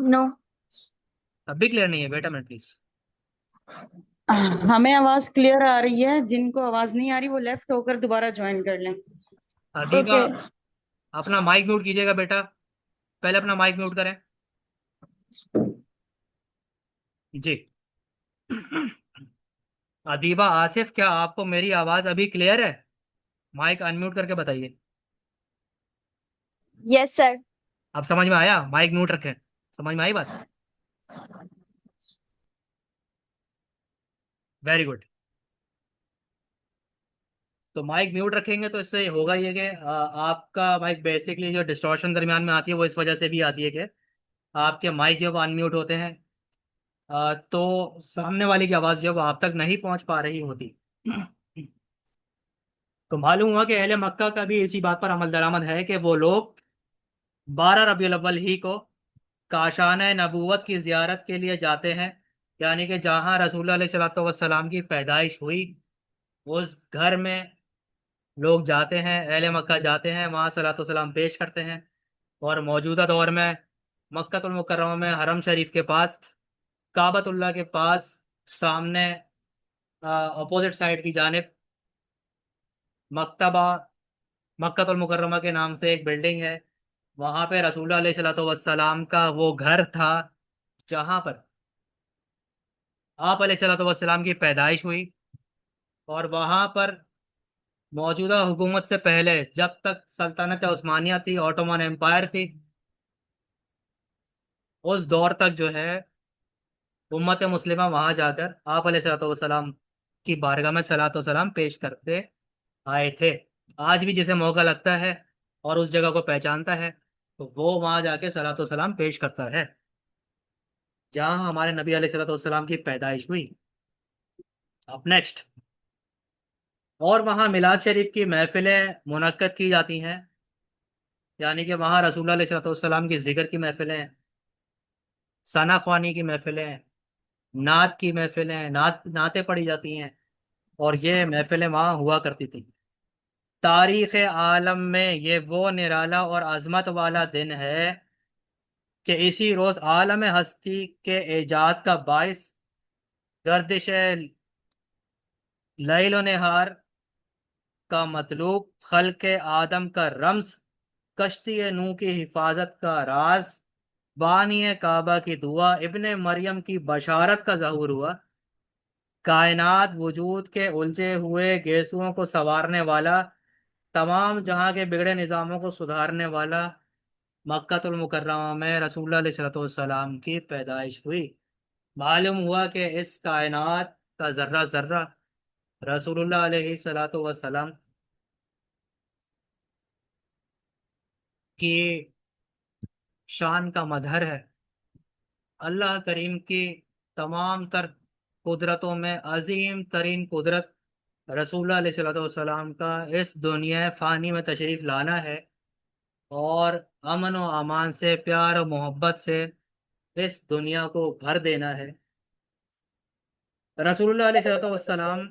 S2: नो।
S1: अब भी क्लियर नहीं है बेटा? मैं प्लीज।
S6: हमें आवाज क्लियर आ रही है, जिनको आवाज नहीं आ रही वो लेफ्ट होकर दोबारा ज्वाइन कर लें।
S1: अदीबा,
S2: ओके।
S1: अपना माइक म्यूट कीजिएगा बेटा, पहले अपना माइक म्यूट करें। जी। अदीबा आसिफ, क्या आपको मेरी आवाज अभी क्लियर है? माइक अनम्यूट करके बताइए।
S2: Yes sir.
S1: अब समझ में आया? माइक म्यूट रखें। समझ में आई बात? Very good. तो माइक म्यूट रखेंगे तो इससे होगा ये कि आपका माइक बेसिकली जो डिस्टॉर्शन दरमियान में आती है वो इस वजह से भी आती है कि आपके माइक जो अनम्यूट होते हैं, तो सामने वाले की आवाज़ जो है वो आप तक नहीं पहुंच पा रही होती। तो मालूम हुआ कि अहले मक्का का भी इसी बात पर अमल दरामद है कि वो लोग 12 रबीउल अव्वल ही को काशान नबूवत की जियारत के लिए जाते हैं, यानी कि जहाँ रसूलुल्लाह अलैहिस्सलाम की पैदाइश हुई उस घर में लोग जाते हैं, अहले मक्का जाते हैं, वहाँ सलातो सलाम पेश करते हैं। और मौजूदा दौर में मक्कातुल मुकर्रमा में हरम शरीफ के पास, काबतुल्लाह के पास, सामने अपोजिट साइड की जानिब मक्तबा मक्कातुल मुकर्रमा के नाम से एक बिल्डिंग है। वहाँ पे रसूलुल्लाह अलैहिस्सलाम का वो घर था जहाँ पर आप अलैहिस्सलाम की पैदाइश हुई। और वहाँ पर मौजूदा हुकूमत से पहले, जब तक सल्तनत उस्मानिया थी, ऑटोमन एम्पायर थी, उस दौर तक जो है उम्मत मुस्लिमा वहां जाकर आप अलैहिस्सलाम की बारगाह में सलात व सलाम पेश करते आए थे। आज भी जिसे मौका लगता है और उस जगह को पहचानता है, तो वो वहां जाके सलात व सलाम पेश करता है जहां हमारे नबी अलैहिस्सलाम की पैदाइश हुई। अब नेक्स्ट, और वहाँ मिलाद शरीफ की महफिलें मुनक्कद की जाती हैं, यानी कि वहाँ रसूलुल्लाह अलैहिस्सलाम की जिक्र की महफिलें, सना ख्वानी की महफिलें, नात की महफिलें, नातें पढ़ी जाती हैं। और ये महफिलें वहाँ हुआ करती थी। तारीख आलम में ये वो निराला और अजमत वाला दिन है कि इसी रोज आलम हस्ती के इजाद का बाइस, गर्दिश लैल व नहार का मतलूब, खल्क़ आदम का रम्स, कश्ती नूह की हिफाजत का राज, बानी काबा की दुआ, इब्ने मरियम की बशारत का ज़हूर हुआ, कायनात वजूद के उलझे हुए गेसुओं को संवारने वाला, तमाम जहां के बिगड़े निज़ामों को सुधारने वाला, मक्कातुल मुकर्रमा में रसूलुल्लाह अलैहिस्सलाम की पैदाइश हुई। मालूम हुआ कि इस कायनात का जर्रा जर्रा रसूलुल्लाह अलैहिस्सलाम की शान का मजहर है। अल्लाह करीम की तमाम तर कुदरतों में अजीम तरीन कुदरत रसूलुल्लाह अलैहिस्सलाम का इस दुनिया फ़ानी में तशरीफ़ लाना है और अमन व अमान से, प्यार और मोहब्बत से इस दुनिया को भर देना है। रसूलुल्लाह अलैहिस्सलाम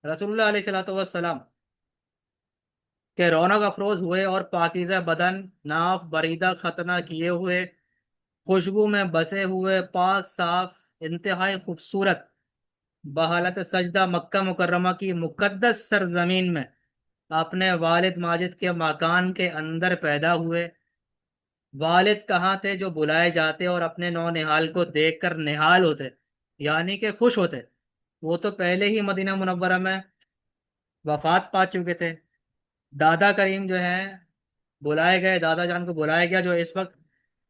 S1: रसूलुल्लाह अलैहिस्सलाम के रौनक अफरोज हुए और पाकीज़ा बदन, नाफ बरीदा खतना किए हुए, खुशबू में बसे हुए, पाक साफ इंतहाई खूबसूरत बहालत सजदा मक्का मुकर्रमा की मुकद्दस सरजमीन में अपने वालिद माजिद के मकान के अंदर पैदा हुए। वालिद कहाँ थे जो बुलाए जाते और अपने नौ निहाल को देखकर निहाल होते, यानी कि खुश होते? वो तो पहले ही मदीना मुनव्वरा में वफात पा चुके थे। दादा करीम जो हैं, बुलाए गए, दादा जान को बुलाया गया जो इस वक्त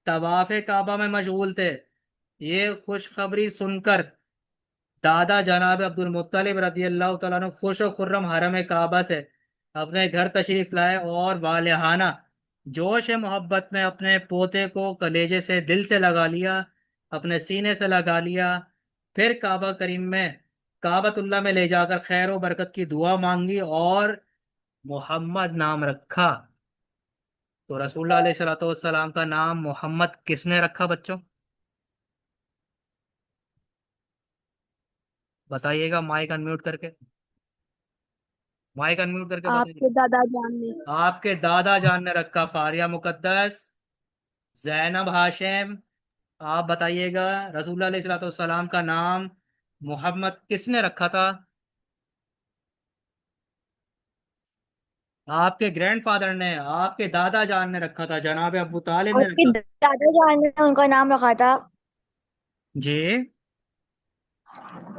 S1: तवाफ काबा में मशगूल थे। ये खुशखबरी सुनकर दादा जनाब अब्दुल मुत्तलिब रदी अल्लाह तआला अन्हु खुश व खुर्रम हरम काबा से अपने घर तशरीफ लाए और वालिहाना जोश मोहब्बत में अपने पोते को कलेजे से, दिल से लगा लिया, अपने सीने से लगा लिया। फिर काबा करीम में, काबतुल्लाह में ले जाकर खैर व बरकत की दुआ मांगी और मोहम्मद नाम रखा। तो रसूलुल्लाह अलैहिस्सलाम का नाम मोहम्मद किसने रखा बच्चों? बताइएगा, माइक अनम्यूट करके, माइक अनम्यूट करके बताइए।
S4: आपके दादा जान ने।
S1: आपके दादा जान ने रखा, फारिया मुकद्दस, जैनब हाशिम। आप बताइएगा, रसूलुल्लाह अलैहिस्सलाम का नाम मोहम्मद किसने रखा था? आपके ग्रैंडफादर ने, आपके दादा जान ने रखा था, जनाब अबू तालिब ने
S2: उनके
S1: रखा।
S2: दादा जान ने उनका नाम रखा था।
S1: जी,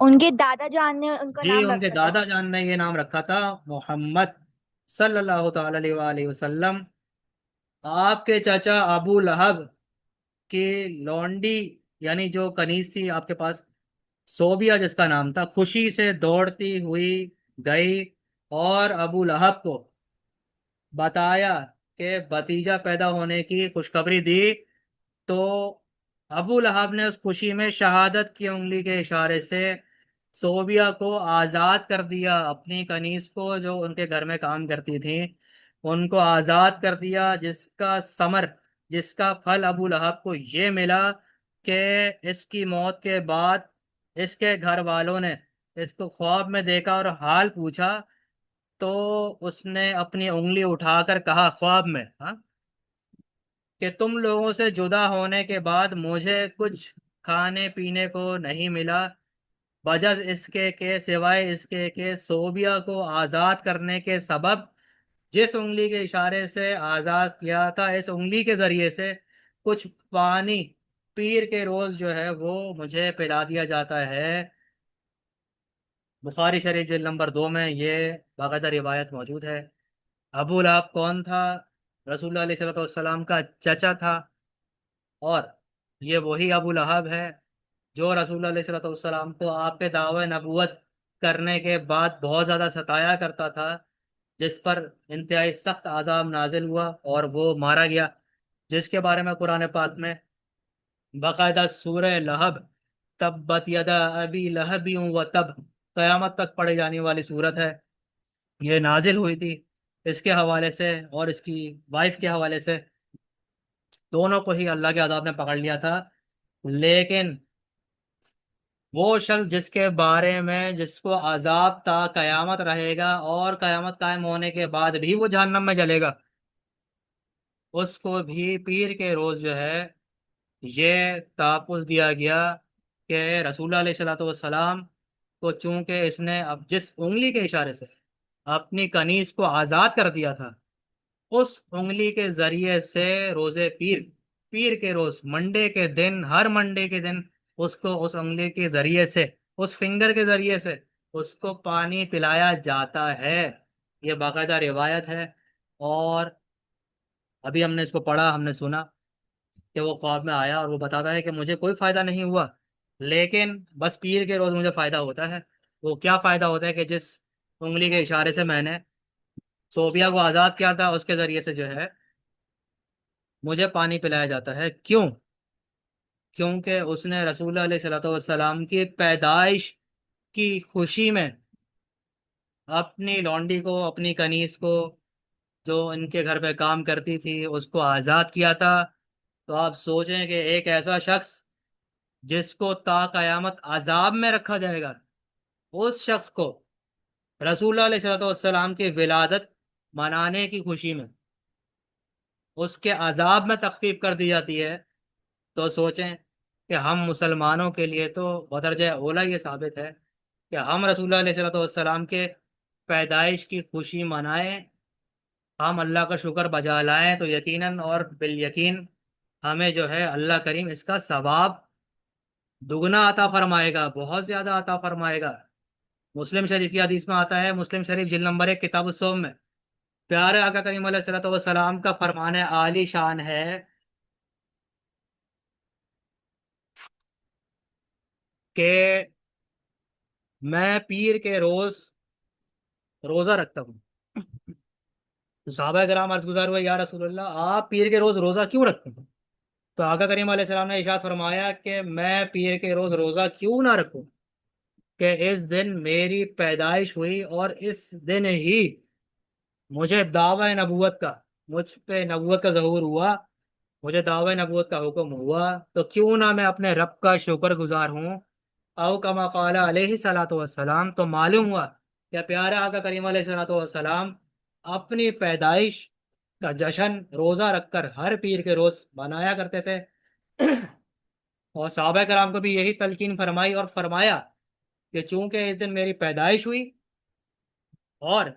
S2: उनके दादा जान ने उनका
S1: जी,
S2: नाम
S1: उनके
S2: रखा था।
S1: दादा जान ने ये नाम रखा था, मोहम्मद सल्लल्लाहु ताला अलैहि वसल्लम। आपके चाचा अबू लहब की लौंडी, यानी जो कनीज थी आपके पास, सोबिया जिसका नाम था, खुशी से दौड़ती हुई गई और अबू लहब को बताया कि भतीजा पैदा होने की खुशखबरी दी। तो अबू लहब ने उस खुशी में शहादत की उंगली के इशारे से सोबिया को आज़ाद कर दिया। अपनी कनीज को, जो उनके घर में काम करती थी, उनको आज़ाद कर दिया, जिसका समर, जिसका फल अबू लहब को ये मिला कि इसकी मौत के बाद इसके घर वालों ने इसको ख्वाब में देखा और हाल पूछा। तो उसने अपनी उंगली उठाकर कहा ख्वाब में, हाँ, कि तुम लोगों से जुदा होने के बाद मुझे कुछ खाने पीने को नहीं मिला, बजस इसके के, सिवाय इसके के सोबिया को आज़ाद करने के सबब जिस उंगली के इशारे से आज़ाद किया था, इस उंगली के ज़रिए से कुछ पानी पीर के रोज़ जो है वो मुझे पिला दिया जाता है। बुखारी शरीफ जिल्द नंबर 2 में ये बाकायदा रिवायत मौजूद है। अबू लहब कौन था? रसूलुल्लाह अलैहिस्सलाम का चचा था। और ये वही अबू लहब है जो रसूलुल्लाह अलैहिस्सलाम को आपके दावे नबूवत करने के बाद बहुत ज़्यादा सताया करता था, जिस पर इंतहाई सख्त अज़ाब नाजिल हुआ और वो मारा गया, जिसके बारे में कुरान पाक में बाकायदा सूरह लहब, तब्बत यदा अबी लहबी व तब, कयामत तक पढ़ी जाने वाली सूरत है। ये नाजिल हुई थी इसके हवाले से और इसकी वाइफ के हवाले से। दोनों को ही अल्लाह के अज़ाब ने पकड़ लिया था। लेकिन वो शख्स जिसके बारे में जिसको अजाब ता कयामत रहेगा और कयामत कायम होने के बाद भी वो जहन्नम में जलेगा, उसको भी पीर के रोज़ जो है ये तहफ़्फ़ुज़ दिया गया कि रसूलुल्लाह अलैहिस्सलाम को, चूंकि इसने अब जिस उंगली के इशारे से अपनी कनीज को आज़ाद कर दिया था, उस उंगली के जरिए से रोज़े पीर, पीर के रोज़ मंडे के दिन, हर मंडे के दिन उसको उस उंगली के जरिए से, उस फिंगर के जरिए से उसको पानी पिलाया जाता है। ये बाकायदा रिवायत है। और अभी हमने इसको पढ़ा, हमने सुना कि वो ख्वाब में आया और वो बताता है कि मुझे कोई फ़ायदा नहीं हुआ, लेकिन बस पीर के रोज़ मुझे फ़ायदा होता है। वो क्या फ़ायदा होता है कि जिस उंगली के इशारे से मैंने सोफिया को आज़ाद किया था, उसके ज़रिए से जो है मुझे पानी पिलाया जाता है। क्यों? क्योंकि उसने रसूलुल्लाह अलैहि सलाम की पैदाइश की खुशी में अपनी लौंडी को, अपनी कनीज को, जो इनके घर पे काम करती थी, उसको आज़ाद किया था। तो आप सोचें कि एक ऐसा शख्स जिसको ता कयामत अजाब में रखा जाएगा, उस शख्स को रसूलुल्लाह अलैहिस्सलाम की विलादत मनाने की खुशी में उसके अजाब में तखफीफ कर दी जाती है। तो सोचें कि हम मुसलमानों के लिए तो बदरजा औला ये साबित है कि हम रसूलुल्लाह अलैहिस्सलाम के पैदाइश की खुशी मनाएं, हम अल्लाह का शुक्र बजा लाएं, तो यकीनन और बिल यकीन हमें जो है अल्लाह करीम इसका सवाब दुगना अता फरमाएगा, बहुत ज़्यादा अता फरमाएगा। मुस्लिम शरीफ की हदीस में आता है, मुस्लिम शरीफ जिल्द नंबर 1 किताब सोम में, प्यारे आका करीम अलैहिस्सलाम का फरमान आली शान है कि मैं पीर के रोज़ रोज़ा रखता हूँ। तो सहाबा कराम अर्ज़ गुज़ार हुए, या रसूलल्लाह, आप पीर के रोज़ रोज़ा क्यों रखते हैं? तो आका करीम अलैहिस्सलाम ने इरशाद फरमाया कि मैं पीर के रोज़ रोज़ा क्यों ना रखूं कि इस दिन मेरी पैदाइश हुई और इस दिन ही मुझे दावा नबूवत का, मुझ पे नबूवत का ज़हूर हुआ, मुझे दावा नबूवत का हुक्म हुआ। तो क्यों ना मैं अपने रब का शुक्रगुजार हूँ। औ कमा क़ाला अलैहि सलातो वस्सलाम, तो मालूम हुआ कि प्यारे आका करीम अलैहि सलातो वस्सलाम अपनी पैदाइश का जश्न रोज़ा रखकर हर पीर के रोज़ मनाया करते थे। और सहाबा कराम को भी यही तलकीन फरमाई और फरमाया कि चूंकि इस दिन मेरी पैदाइश हुई और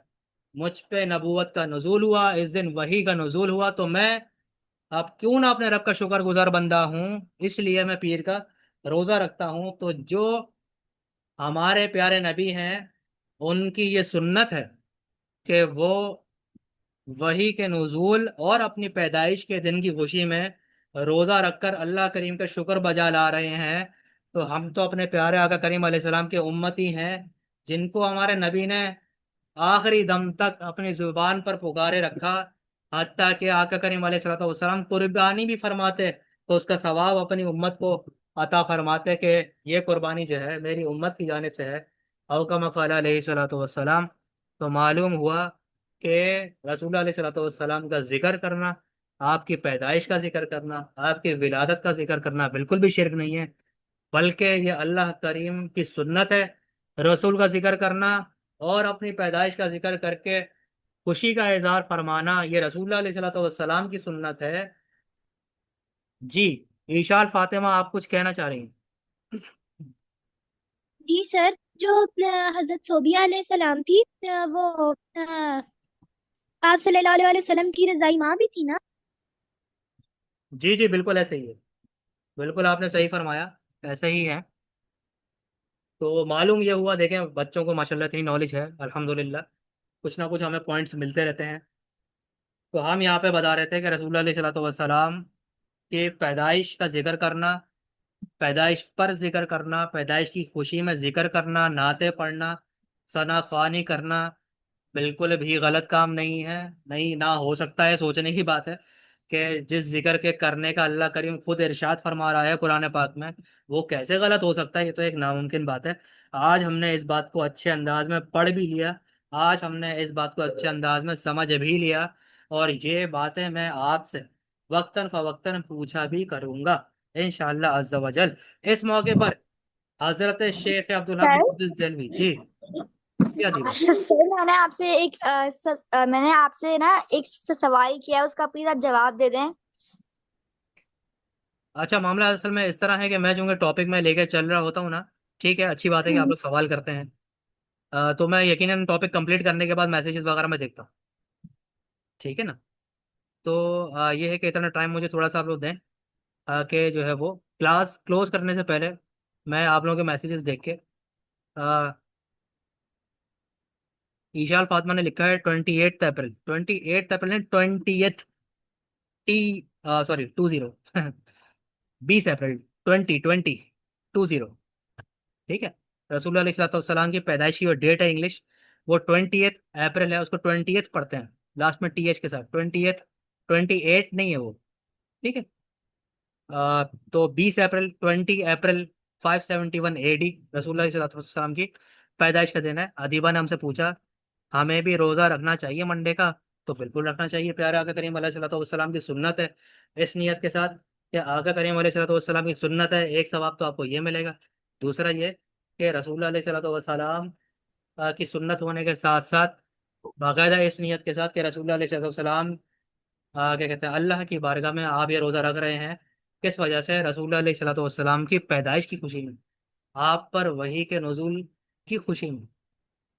S1: मुझ पे नबूवत का नुज़ूल हुआ, इस दिन वही का नुज़ूल हुआ, तो मैं अब क्यों ना अपने रब का शुक्रगुजार बंदा हूँ, इसलिए मैं पीर का रोज़ा रखता हूँ। तो जो हमारे प्यारे नबी हैं, उनकी ये सुन्नत है कि वो वही के नुज़ूल और अपनी पैदाइश के दिन की खुशी में रोज़ा रखकर अल्लाह करीम का शुक्र बजा ला रहे हैं। तो हम तो अपने प्यारे आका करीम अलैहिस्सलाम के उम्मती हैं, जिनको हमारे नबी ने आखिरी दम तक अपनी ज़ुबान पर पुकारे रखा। हत्ता कि आका करीम अलैहिस्सलाम कुर्बानी भी फरमाते तो उसका सवाब अपनी उम्मत को अता फरमाते कि ये कुर्बानी जो है मेरी उम्मत की जानिब से है। औ कमा क़ाला अलैहिस्सलातु वस्सलाम। तो मालूम हुआ कि रसूलुल्लाह अलैहिस्सलातु वस्सलाम का जिक्र करना, आपकी पैदाइश का जिक्र करना, आपकी विलादत का जिक्र करना बिल्कुल भी शिरक नहीं है, बल्कि ये अल्लाह करीम की सुन्नत है। रसूल का जिक्र करना और अपनी पैदाइश का जिक्र करके खुशी का इजहार फरमाना, ये रसूलुल्लाह अलैहि वसल्लम की सुन्नत है। जी, ईशाल फातिमा, आप कुछ कहना चाह रही हैं?
S3: जी सर, जो हजरत सोबिया अलैहि सलाम थी, वो आप सल्लल्लाहु अलैहि वसल्लम की रज़ाई माँ भी थी ना?
S1: जी जी, बिल्कुल ऐसे ही है, बिल्कुल आपने सही फरमाया, ऐसे ही है। तो मालूम ये हुआ, देखें बच्चों को माशाल्लाह इतनी नॉलेज है, अल्हम्दुलिल्लाह, कुछ ना कुछ हमें पॉइंट्स मिलते रहते हैं। तो हम यहाँ पे बता रहे थे कि रसूलुल्लाह अलैहि वसल्लम की पैदाइश का जिक्र करना, पैदाइश पर जिक्र करना, पैदाइश की खुशी में जिक्र करना, नाते पढ़ना, सना ख्वानी करना बिल्कुल भी गलत काम नहीं है, नहीं ना हो सकता है, सोचने की बात है। कि जिस जिक्र के करने का अल्लाह करीम खुद इरशाद फरमा रहा है कुरान पाक में, वो कैसे गलत हो सकता है? ये तो एक नामुमकिन बात है। आज हमने इस बात को अच्छे अंदाज में पढ़ भी लिया, आज हमने इस बात को अच्छे अंदाज में समझ भी लिया, और ये बातें मैं आपसे वक्तन फवक्तन पूछा भी करूंगा इंशाअल्लाह अज़्ज़ा वजल। इस मौके पर हजरत शेख अब्दुल हक
S2: सर
S1: मुहद्दिस देलवी जी, क्या दी बात?
S2: सर मैंने आपसे मैंने आपसे ना एक सवाल किया है, उसका प्लीज आप जवाब दे दें।
S1: अच्छा, मामला असल में इस तरह है कि मैं चूंकि टॉपिक में लेकर चल रहा होता हूँ ना, ठीक है, अच्छी बात है कि आप लोग सवाल करते हैं। तो मैं यकीनन टॉपिक कंप्लीट करने के बाद मैसेजेस वगैरह में देखता हूँ, ठीक है ना? तो ये है कि इतना टाइम मुझे थोड़ा सा आप लोग दें, कि जो है वो क्लास क्लोज करने से पहले मैं आप लोगों के मैसेजेस देख के, अ, ईशाल फातिमा ने लिखा है 28 अप्रैल, 28 अप्रैल ने 20th, टी सॉरी 20 20 अप्रैल 2020, ठीक है। रसूलुल्लाह अलैहिस्सलाम की पैदाइश की जो डेट है इंग्लिश, वो 20th अप्रैल है, उसको 20th पढ़ते हैं लास्ट में टी एच के साथ, 20th, 28 नहीं है वो, ठीक है। तो 20 अप्रैल, 20 अप्रैल 571 AD रसूलुल्लाह सल्लल्लाहु की पैदाइश का दिन है। अदीबा ने हमसे पूछा हमें भी रोज़ा रखना चाहिए मंडे का? तो बिल्कुल रखना चाहिए, प्यारे आका करीम अलैहिस्सलाम की सुन्नत है। इस नियत के साथ कि आका करीम अलैहिस्सलाम की सुन्नत है, एक सवाब तो आपको ये मिलेगा। दूसरा ये कि रसूलुल्लाह अलैहिस्सलाम की सुन्नत होने के साथ साथ बाकायदा इस नियत के साथ कि रसूलुल्लाह अलैहिस्सलाम क्या कहते हैं, अल्लाह की बारगाह में आप ये रोज़ा रख रहे हैं, किस वजह से? रसूलुल्लाह अलैहिस्सलाम की पैदाइश की खुशी में, आप पर वही के नुज़ूल की खुशी में।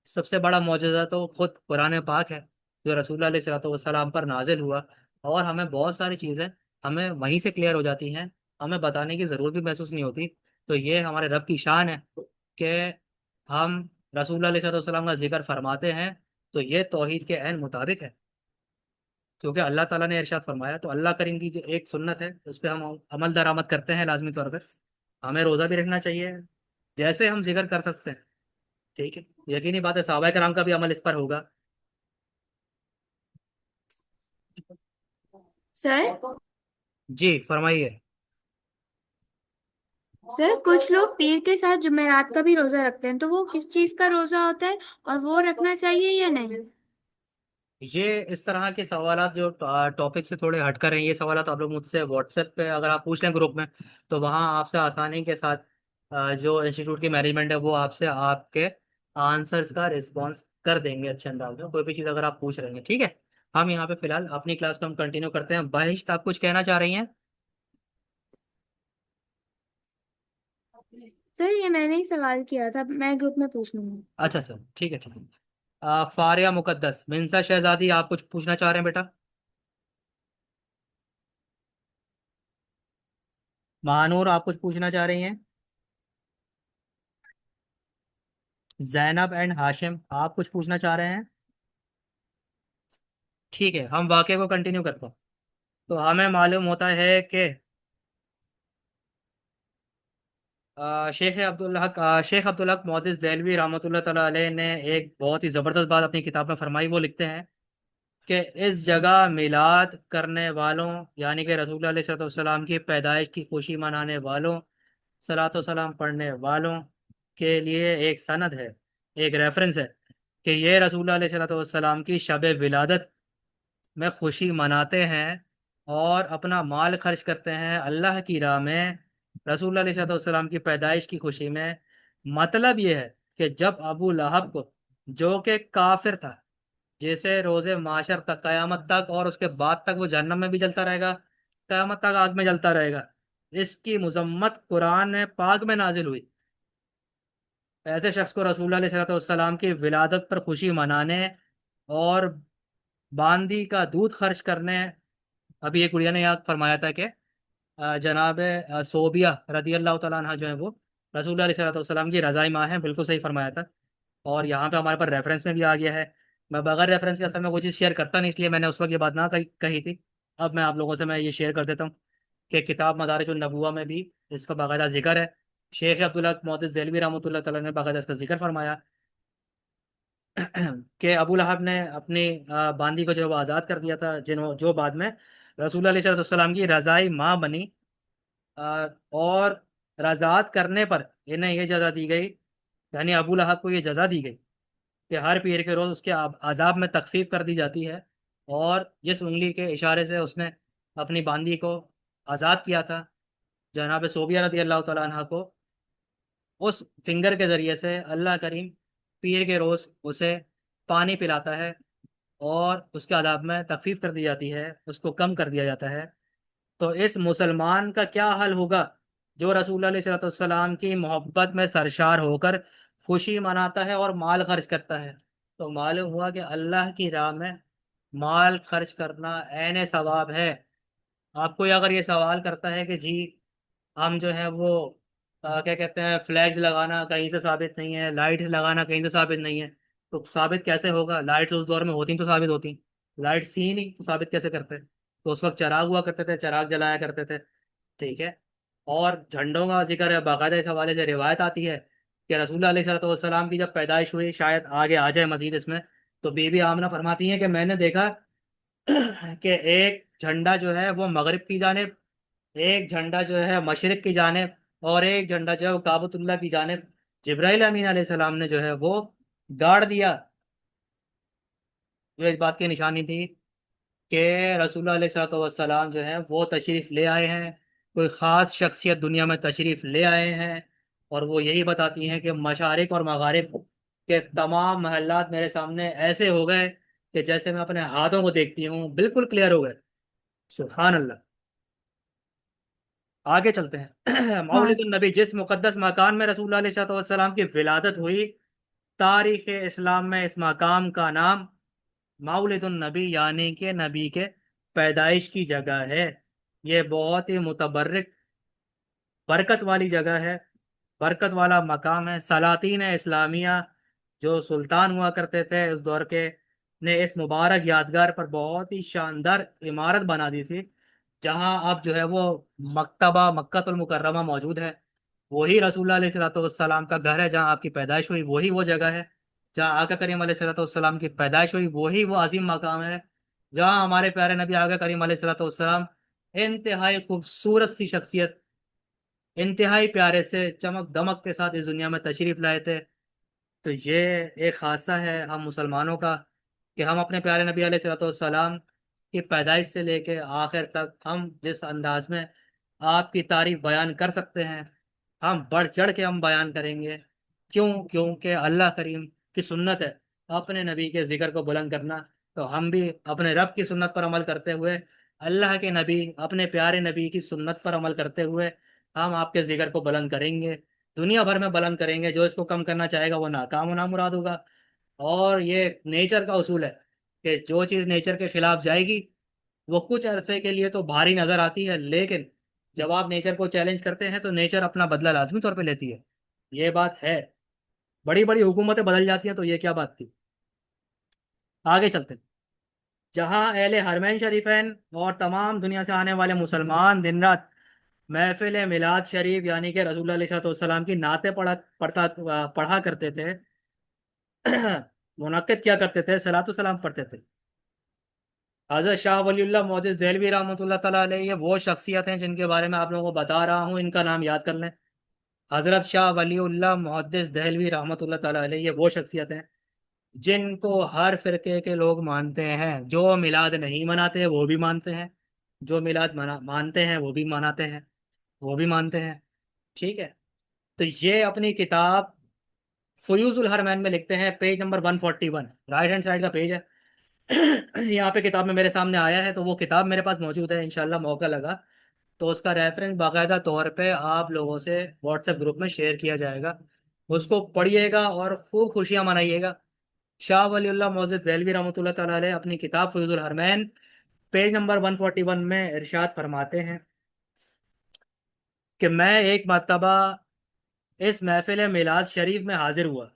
S1: सबसे बड़ा मौजज़ा तो खुद कुरान पाक है, जो रसूलुल्लाह अलैहिस्सलाम पर नाजिल हुआ, और हमें बहुत सारी चीज़ें हमें वहीं से क्लियर हो जाती हैं, हमें बताने की ज़रूरत भी महसूस नहीं होती। तो ये हमारे रब की शान है कि हम रसूलुल्लाह अलैहिस्सलाम का जिक्र फरमाते हैं, तो ये तौहीद के ऐन मुताबिक है, क्योंकि अल्लाह ताला ने इरशाद फरमाया। तो अल्लाह करीम की जो एक सुन्नत है उस पर हम अमल दरामद करते हैं लाजमी तौर पर। हमें रोज़ा भी रखना चाहिए जैसे हम जिक्र कर सकते हैं, ठीक है। यकीनी बात है सहाबा कराम का भी अमल इस पर होगा।
S5: सर
S1: जी फरमाइए।
S5: सर कुछ लोग पीर के साथ जुमेरात का भी रोजा रखते हैं, तो वो किस चीज का रोजा होता है और वो रखना चाहिए या नहीं?
S1: ये इस तरह के सवालात जो टॉपिक से थोड़े हटकर हैं, ये सवालात आप लोग मुझसे व्हाट्सएप पे अगर आप पूछ लें ग्रुप में, तो वहाँ आपसे आसानी के साथ जो इंस्टीट्यूट की मैनेजमेंट है वो आपसे आपके आंसर्स का रिस्पॉन्स कर देंगे अच्छे अंदाज में, कोई भी चीज़ अगर आप पूछ रहे हैं, ठीक है। हम यहाँ पे फिलहाल अपनी क्लास को हम कंटिन्यू करते हैं। बहिश्त आप कुछ कहना चाह रही हैं?
S5: सर ये मैंने ही सवाल किया था, मैं ग्रुप में पूछ लूंगी।
S1: अच्छा अच्छा, ठीक है ठीक है। फारिया मुकद्दस मिनसा शहजादी, आप कुछ पूछना चाह रहे हैं बेटा? महानूर, आप कुछ पूछना चाह रही हैं? जैनब एंड हाशिम, आप कुछ पूछना चाह रहे हैं? ठीक है, हम वाक़े को कंटिन्यू करते हैं। तो हमें मालूम होता है कि शेख अब्दुल हक मुहद्दिस देलवी रहमतुल्लाह तआला अलैह ने एक बहुत ही ज़बरदस्त बात अपनी किताब में फरमाई। वो लिखते हैं कि इस जगह मिलाद करने वालों, यानी कि रसूलुल्लाह अलैहि वसल्लम की पैदाइश की खुशी मनाने वालों, सलातो सलाम पढ़ने वालों के लिए एक सनद है, एक रेफरेंस है कि ये रसूलुल्लाह अलैहि वसल्लम की शब विलादत में खुशी मनाते हैं और अपना माल खर्च करते हैं अल्लाह की राह में रसूलुल्लाह अलैहिस्सलाम की पैदाइश की खुशी में। मतलब ये है कि जब अबू लहब को, जो कि काफिर था, जैसे रोज़े माशर तक, क़यामत तक और उसके बाद तक वो जहन्नम में भी जलता रहेगा, क़यामत तक आग में जलता रहेगा, इसकी मुजम्मत कुरान पाक में नाजिल हुई। ऐसे शख्स को रसूलुल्लाह अलैहिस्सलाम की विलादत पर खुशी मनाने और बांदी का दूध खर्च करने, अभी एक गुड़िया ने याद फरमाया था कि जनाब सोबिया रदी अल्लाह तआला अन्हा जो है वो रसूलुल्लाह अलैहि वसल्लम की रज़ाई माँ है, बिल्कुल सही फरमाया था। और यहाँ पे हमारे पास रेफरेंस में भी आ गया है। मैं बगैर रेफरेंस के असल में कोई चीज़ शेयर करता नहीं, इसलिए मैंने उस वक्त ये बात ना कही थी। अब मैं आप लोगों से मैं ये शेयर कर देता हूँ कि किताब मदारिजुन नबुव्वा में भी इसका बाकायदा जिक्र है। शेख अब्दुल हक मुहद्दिस देलवी रहमतुल्लाह तआला ने बाकायदा इसका जिक्र फरमाया। कि अबू लहब ने अपनी बांदी को जो वो आज़ाद कर दिया था, जो बाद में रसूल सल्लल्लाहु की रज़ाई माँ बनी। और रज़ात करने पर इन्हें ये जज़ा दी गई, यानी अबू लहब को ये जज़ा दी गई कि हर पीर के रोज़ उसके अजाब में तखफीफ कर दी जाती है। और जिस उंगली के इशारे से उसने अपनी बांदी को आज़ाद किया था, जनाब सोबिया रदी अल्लाह तआला अन्हा को, उस फिंगर के ज़रिए से अल्लाह करीम पीर के रोज़ उसे पानी पिलाता है और उसके अजाब में तखफीफ कर दी जाती है, उसको कम कर दिया जाता है। तो इस मुसलमान का क्या हाल होगा जो रसूल सल्लल्लाहु की मोहब्बत में सरशार होकर खुशी मनाता है और माल खर्च करता है। तो मालूम हुआ कि अल्लाह की राह में माल खर्च करना ऐन सवाब है। आपको अगर ये सवाल करता है कि जी हम जो है वो क्या कहते हैं, फ्लैग्स लगाना कहीं से साबित नहीं है, लाइट्स लगाना कहीं से साबित नहीं है, तो साबित कैसे होगा? लाइट्स उस दौर में होती तो साबित होती, लाइट्स ही नहीं तो साबित कैसे करते? तो उस वक्त चराग हुआ करते थे, चराग जलाया करते थे। ठीक है। और झंडों का जिक्र है, बाकायदा इस हवाले से रिवायत आती है कि रसूल सल्लल्लाहु की जब पैदाइश हुई, शायद आगे आ जाए मजीद इसमें, तो बीबी आमना फरमाती हैं कि मैंने देखा कि एक झंडा जो है वो मगरिब की जानिब, एक झंडा जो है मशरिक की जानिब, और एक झंडा जो है वो काबतुल्लाह की जानिब जिब्राइल अमीन अलैहिस्सलाम ने जो है वो गाड़ दिया। जो इस बात की निशानी थी कि रसूलुल्लाह अलैहिस्सलाम जो है वो तशरीफ़ ले आए हैं, कोई ख़ास शख्सियत दुनिया में तशरीफ़ ले आए हैं। और वो यही बताती हैं कि मशारिक और मगारिब के तमाम महल्लात मेरे सामने ऐसे हो गए कि जैसे मैं अपने हाथों को देखती हूँ, बिल्कुल क्लियर हो गए। सुभान अल्लाह। आगे चलते हैं।
S2: हाँ।
S1: मौलिद नबी, जिस मुकद्दस मकान में रसूलुल्लाह अलैहिस्सलाम की विलादत हुई, तारीख़ इस्लाम में इस मकाम का नाम मौलिदुन नबी यानी कि नबी के पैदाइश की जगह है। ये बहुत ही मुतबर्रिक, बरकत वाली जगह है, बरकत वाला मकाम है। सलातीन इस्लामिया, जो सुल्तान हुआ करते थे उस दौर के, ने इस मुबारक यादगार पर बहुत ही शानदार इमारत बना दी थी, जहां अब जो है वो मकतबा मक्कातुल मुकर्रमा मौजूद है। वही रसूलुल्लाह अलैहिस्सलाम का घर है, जहां आपकी पैदाइश हुई वही वो जगह है। जहां आका करीम अलैहिस्सलाम की पैदाइश हुई वही वो अजीम मकाम है, जहां हमारे प्यारे नबी आका करीम अलैहिस्सलाम इंतहाई खूबसूरत सी शख्सियत, इंतहाई प्यारे से चमक दमक के साथ इस दुनिया में तशरीफ लाए थे। तो ये एक खासा है हम मुसलमानों का कि हम अपने प्यारे नबी अलैहिस्सलाम की पैदाइश से लेके आखिर तक हम जिस अंदाज में आपकी तारीफ बयान कर सकते हैं, हम बढ़ चढ़ के हम बयान करेंगे। क्यों? क्योंकि अल्लाह करीम की सुन्नत है अपने नबी के जिक्र को बुलंद करना। तो हम भी अपने रब की सुन्नत पर अमल करते हुए, अल्लाह के नबी अपने प्यारे नबी की सुन्नत पर अमल करते हुए, हम आपके जिक्र को बुलंद करेंगे, दुनिया भर में बुलंद करेंगे। जो इसको कम करना चाहेगा वो नाकाम और नामुराद होगा। और ये नेचर का उसूल है कि जो चीज़ नेचर के खिलाफ जाएगी वो कुछ अरसे के लिए तो भारी नजर आती है, लेकिन जब आप नेचर को चैलेंज करते हैं तो नेचर अपना बदला लाजमी तौर पे लेती है। ये बात है। बड़ी बड़ी हुकूमतें बदल जाती हैं, तो ये क्या बात थी? आगे चलते हैं। जहां अहले हरमैन शरीफैन और तमाम दुनिया से आने वाले मुसलमान दिन रात महफिल मिलाद शरीफ यानी कि रसूलुल्लाह अलैहिस्सलाम की नाते पढ़ा करते थे, मुनक्किद क्या करते थे, सलातो सलाम पढ़ते थे। हज़रत शाह वलीउल्लाह मोहद्दिस देहलवी रहमतुल्लाह ताला अलैह, ये वो शख्सियत हैं जिनके बारे में आप लोगों को बता रहा हूँ, इनका नाम याद कर लें। हज़रत शाह वलीउल्लाह मोहद्दिस देहलवी रहमतुल्लाह ताला अलैह, ये वो शख्सियत हैं जिनको हर फिरके के लोग मानते हैं। जो मिलाद नहीं मनाते वो भी मानते हैं, जो मानते हैं वो भी मनाते हैं, वो भी मानते हैं। ठीक है। तो ये अपनी किताब फयूजुल हरमैन में लिखते हैं, page number 141, right hand side का पेज है। यहाँ पे किताब में मेरे सामने आया है, तो वो किताब मेरे पास मौजूद है। इंशाल्लाह मौका लगा तो उसका रेफरेंस बाकायदा तौर पे आप लोगों से व्हाट्सएप ग्रुप में शेयर किया जाएगा। उसको पढ़िएगा और खूब खुशियां मनाइएगा। शाह वलीउल्लाह मोहद्दिस देहलवी रहमतुल्लाह ताला अलैह अपनी किताब फयूजुल हरमैन पेज नंबर 141 में इरशाद फरमाते हैं कि मैं एक मर्तबा इस महफिल मिलाद शरीफ में हाजिर हुआ,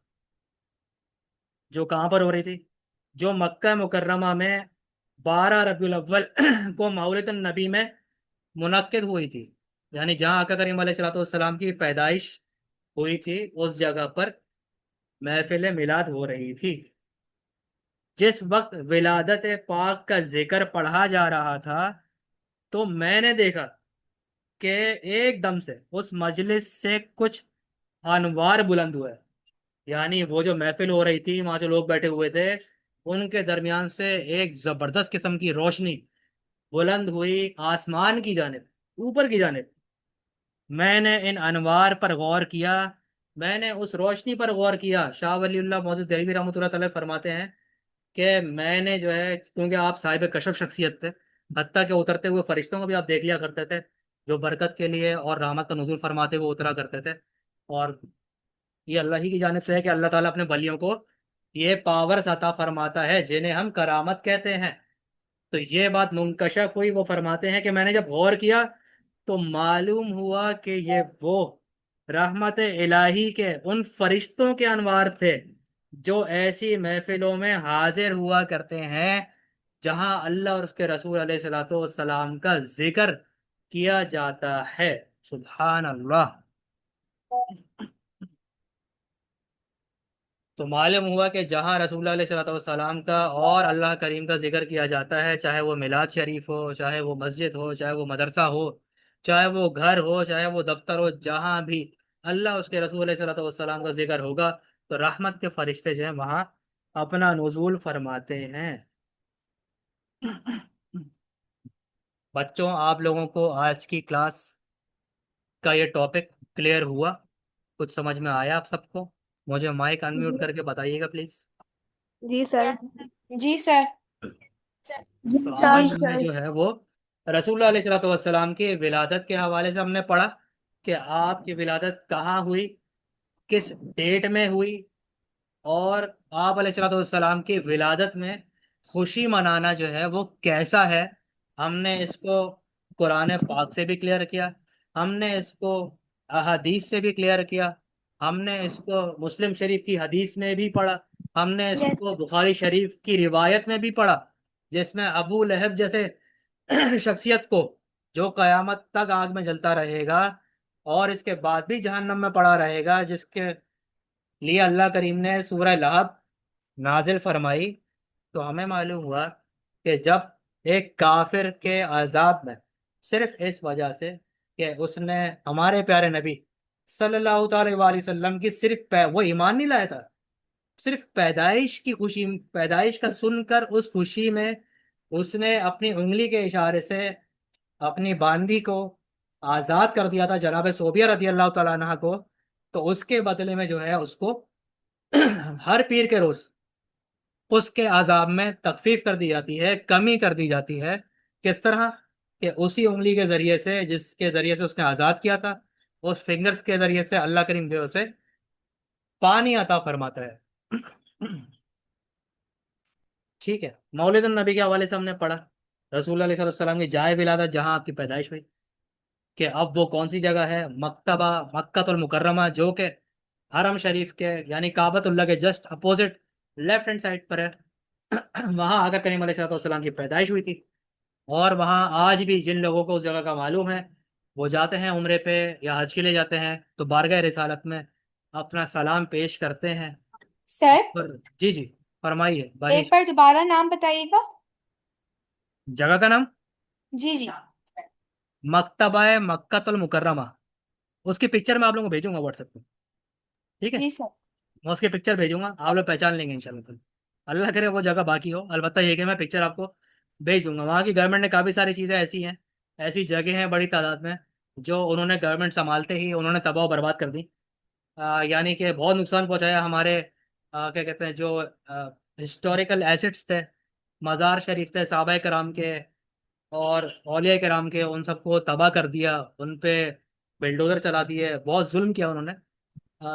S1: जो कहाँ पर हो रही थी, जो मक्का मुकर्रमा में 12 रबीउल अव्वल को मौलिद नबी में मुनक्किद हुई थी। यानी जहाँ आका करीम अलैहिस्सलाम की पैदाइश हुई थी, उस जगह पर महफिल मिलाद हो रही थी। जिस वक्त विलादत पाक का जिक्र पढ़ा जा रहा था, तो मैंने देखा कि एकदम से उस मजलिस से कुछ अनवार बुलंद हुए। यानी वो जो महफिल हो रही थी, वहां जो लोग बैठे हुए थे, उनके दरमियान से एक जबरदस्त किस्म की रोशनी बुलंद हुई आसमान की जानिब, ऊपर की जानिब। मैंने इन अनवार पर गौर किया, मैंने उस रोशनी पर गौर किया। शाह वलीउल्लाह मौजूद देहलवी रहमतुल्लाह अलैह फरमाते हैं कि मैंने जो है, क्योंकि आप साहिब कशफ शख्सियत थे, हत्ता के उतरते हुए फरिश्तों को भी आप देख लिया करते थे, जो बरकत के लिए और रहमत का नुज़ूल फरमाते हुए उतरा करते थे। और ये अल्लाह ही की जानिब से है कि अल्लाह ताला अपने वलियों को ये पावर्स अता फरमाता है जिन्हें हम करामत कहते हैं। तो ये बात मुनकशफ हुई। वो फरमाते हैं कि मैंने जब गौर किया तो मालूम हुआ कि ये वो रहमत इलाही के उन फरिश्तों के अनवार थे जो ऐसी महफिलों में हाजिर हुआ करते हैं जहां अल्लाह और उसके रसूल अलैहिस्सलाम का जिक्र किया जाता है। सुभान अल्लाह। तो मालूम हुआ कि जहाँ रसूलुल्लाह अलैहिस्सलाम का और अल्लाह करीम का जिक्र किया जाता है, चाहे वो मिलाद शरीफ हो, चाहे वो मस्जिद हो, चाहे वो मदरसा हो, चाहे वो घर हो, चाहे वो दफ्तर हो, जहाँ भी अल्लाह उसके रसूल अलैहिस्सलाम का जिक्र होगा, तो रहमत के फरिश्ते जो हैं वहाँ अपना नुज़ूल फरमाते हैं। बच्चों, आप लोगों को आज की क्लास का ये टॉपिक क्लियर हुआ? कुछ समझ में आया आप सबको? मुझे माइक अनम्यूट करके बताइएगा प्लीज़।
S4: जी सर।
S5: जी सर।
S1: तो
S4: जी
S1: आज हमने
S4: सर।
S1: जो है वो रसूलुल्लाह अलैहिस्सलाम की विलादत के हवाले से हमने पढ़ा कि आपकी विलादत कहाँ हुई, किस डेट में हुई, और आप अलैहिस्सलाम की विलादत में खुशी मनाना जो है वो कैसा है। हमने इसको कुरान पाक से भी क्लियर किया, हमने इसको अहादीस से भी क्लियर किया, हमने इसको मुस्लिम शरीफ की हदीस में भी पढ़ा, हमने
S2: यस।
S1: इसको बुखारी शरीफ की रिवायत में भी पढ़ा, जिसमें अबू लहब जैसे शख्सियत को, जो कयामत तक आग में जलता रहेगा और इसके बाद भी जहन्नम में पड़ा रहेगा, जिसके लिए अल्लाह करीम ने सूरह लहब नाजिल फरमाई। तो हमें मालूम हुआ कि जब एक काफिर के अजाब में सिर्फ इस वजह से कि उसने हमारे प्यारे नबी सल्लल्लाहु अलैहि वसल्लम की वो ईमान नहीं लाया था, सिर्फ पैदाइश की खुशी, पैदाइश का सुनकर उस खुशी में उसने अपनी उंगली के इशारे से अपनी बांदी को आजाद कर दिया था, जनाब सोबिया रदी अल्लाह तआला अन्हा को। तो उसके बदले में जो है उसको हर पीर के रोज उसके अजाब में तखफीफ कर दी जाती है, कमी कर दी जाती है। किस तरह? कि उसी उंगली के जरिए से जिसके जरिए से उसने आजाद किया था, उस फिंगर्स के जरिए से अल्लाह करीम जो है उसे पानी अता फरमाता है। ठीक है। मौलिद नबी के हवाले से हमने पढ़ा रसूल सल्लल्लाहु अलैहि वसल्लम की जाए विलादत, जहां आपकी पैदाइश हुई, कि अब वो कौन सी जगह है? मक्तबा मक्कातुल मुकर्रमा, जो कि हरम शरीफ के यानी काबतुल्लाह के just opposite left hand side पर है। वहां आका करीम अलैहिस्सलाम की पैदाइश हुई थी। और वहां आज भी जिन लोगों को उस जगह का मालूम है, वो जाते हैं उम्रे पे या हज के लिए जाते हैं, तो बारगाह रिसालत में अपना सलाम पेश करते हैं।
S5: सर,
S1: पर जी जी, फरमाइए
S5: एक
S1: बारिश।
S5: बार दोबारा नाम बताइएगा।
S1: जगह का नाम
S5: जी जी।
S1: मक्तबा मक्कातुल मुकर्रमा। उसकी पिक्चर मैं आप लोगों को भेजूंगा व्हाट्सएप पे। ठीक है,
S5: जी सर।
S1: मैं उसकी पिक्चर भेजूंगा, आप लोग पहचान लेंगे इंशाल्लाह ताला। अल्लाह करे वो जगह बाकी हो, अलबत्ता ये कि मैं पिक्चर आपको भेज दूंगा। वहाँ की गवर्नमेंट ने काफ़ी सारी चीज़ें ऐसी हैं, ऐसी जगह हैं बड़ी तादाद में, जो उन्होंने गवर्नमेंट संभालते ही उन्होंने तबाह और बर्बाद कर दी। यानी कि बहुत नुकसान पहुंचाया हमारे क्या कहते हैं, जो हिस्टोरिकल एसिड्स थे, मज़ार शरीफ थे साहबा कराम के और औलिया कराम के, उन सबको तबाह कर दिया, उन पे बिल्डोजर चला दिए, बहुत जुल्म किया उन्होंने।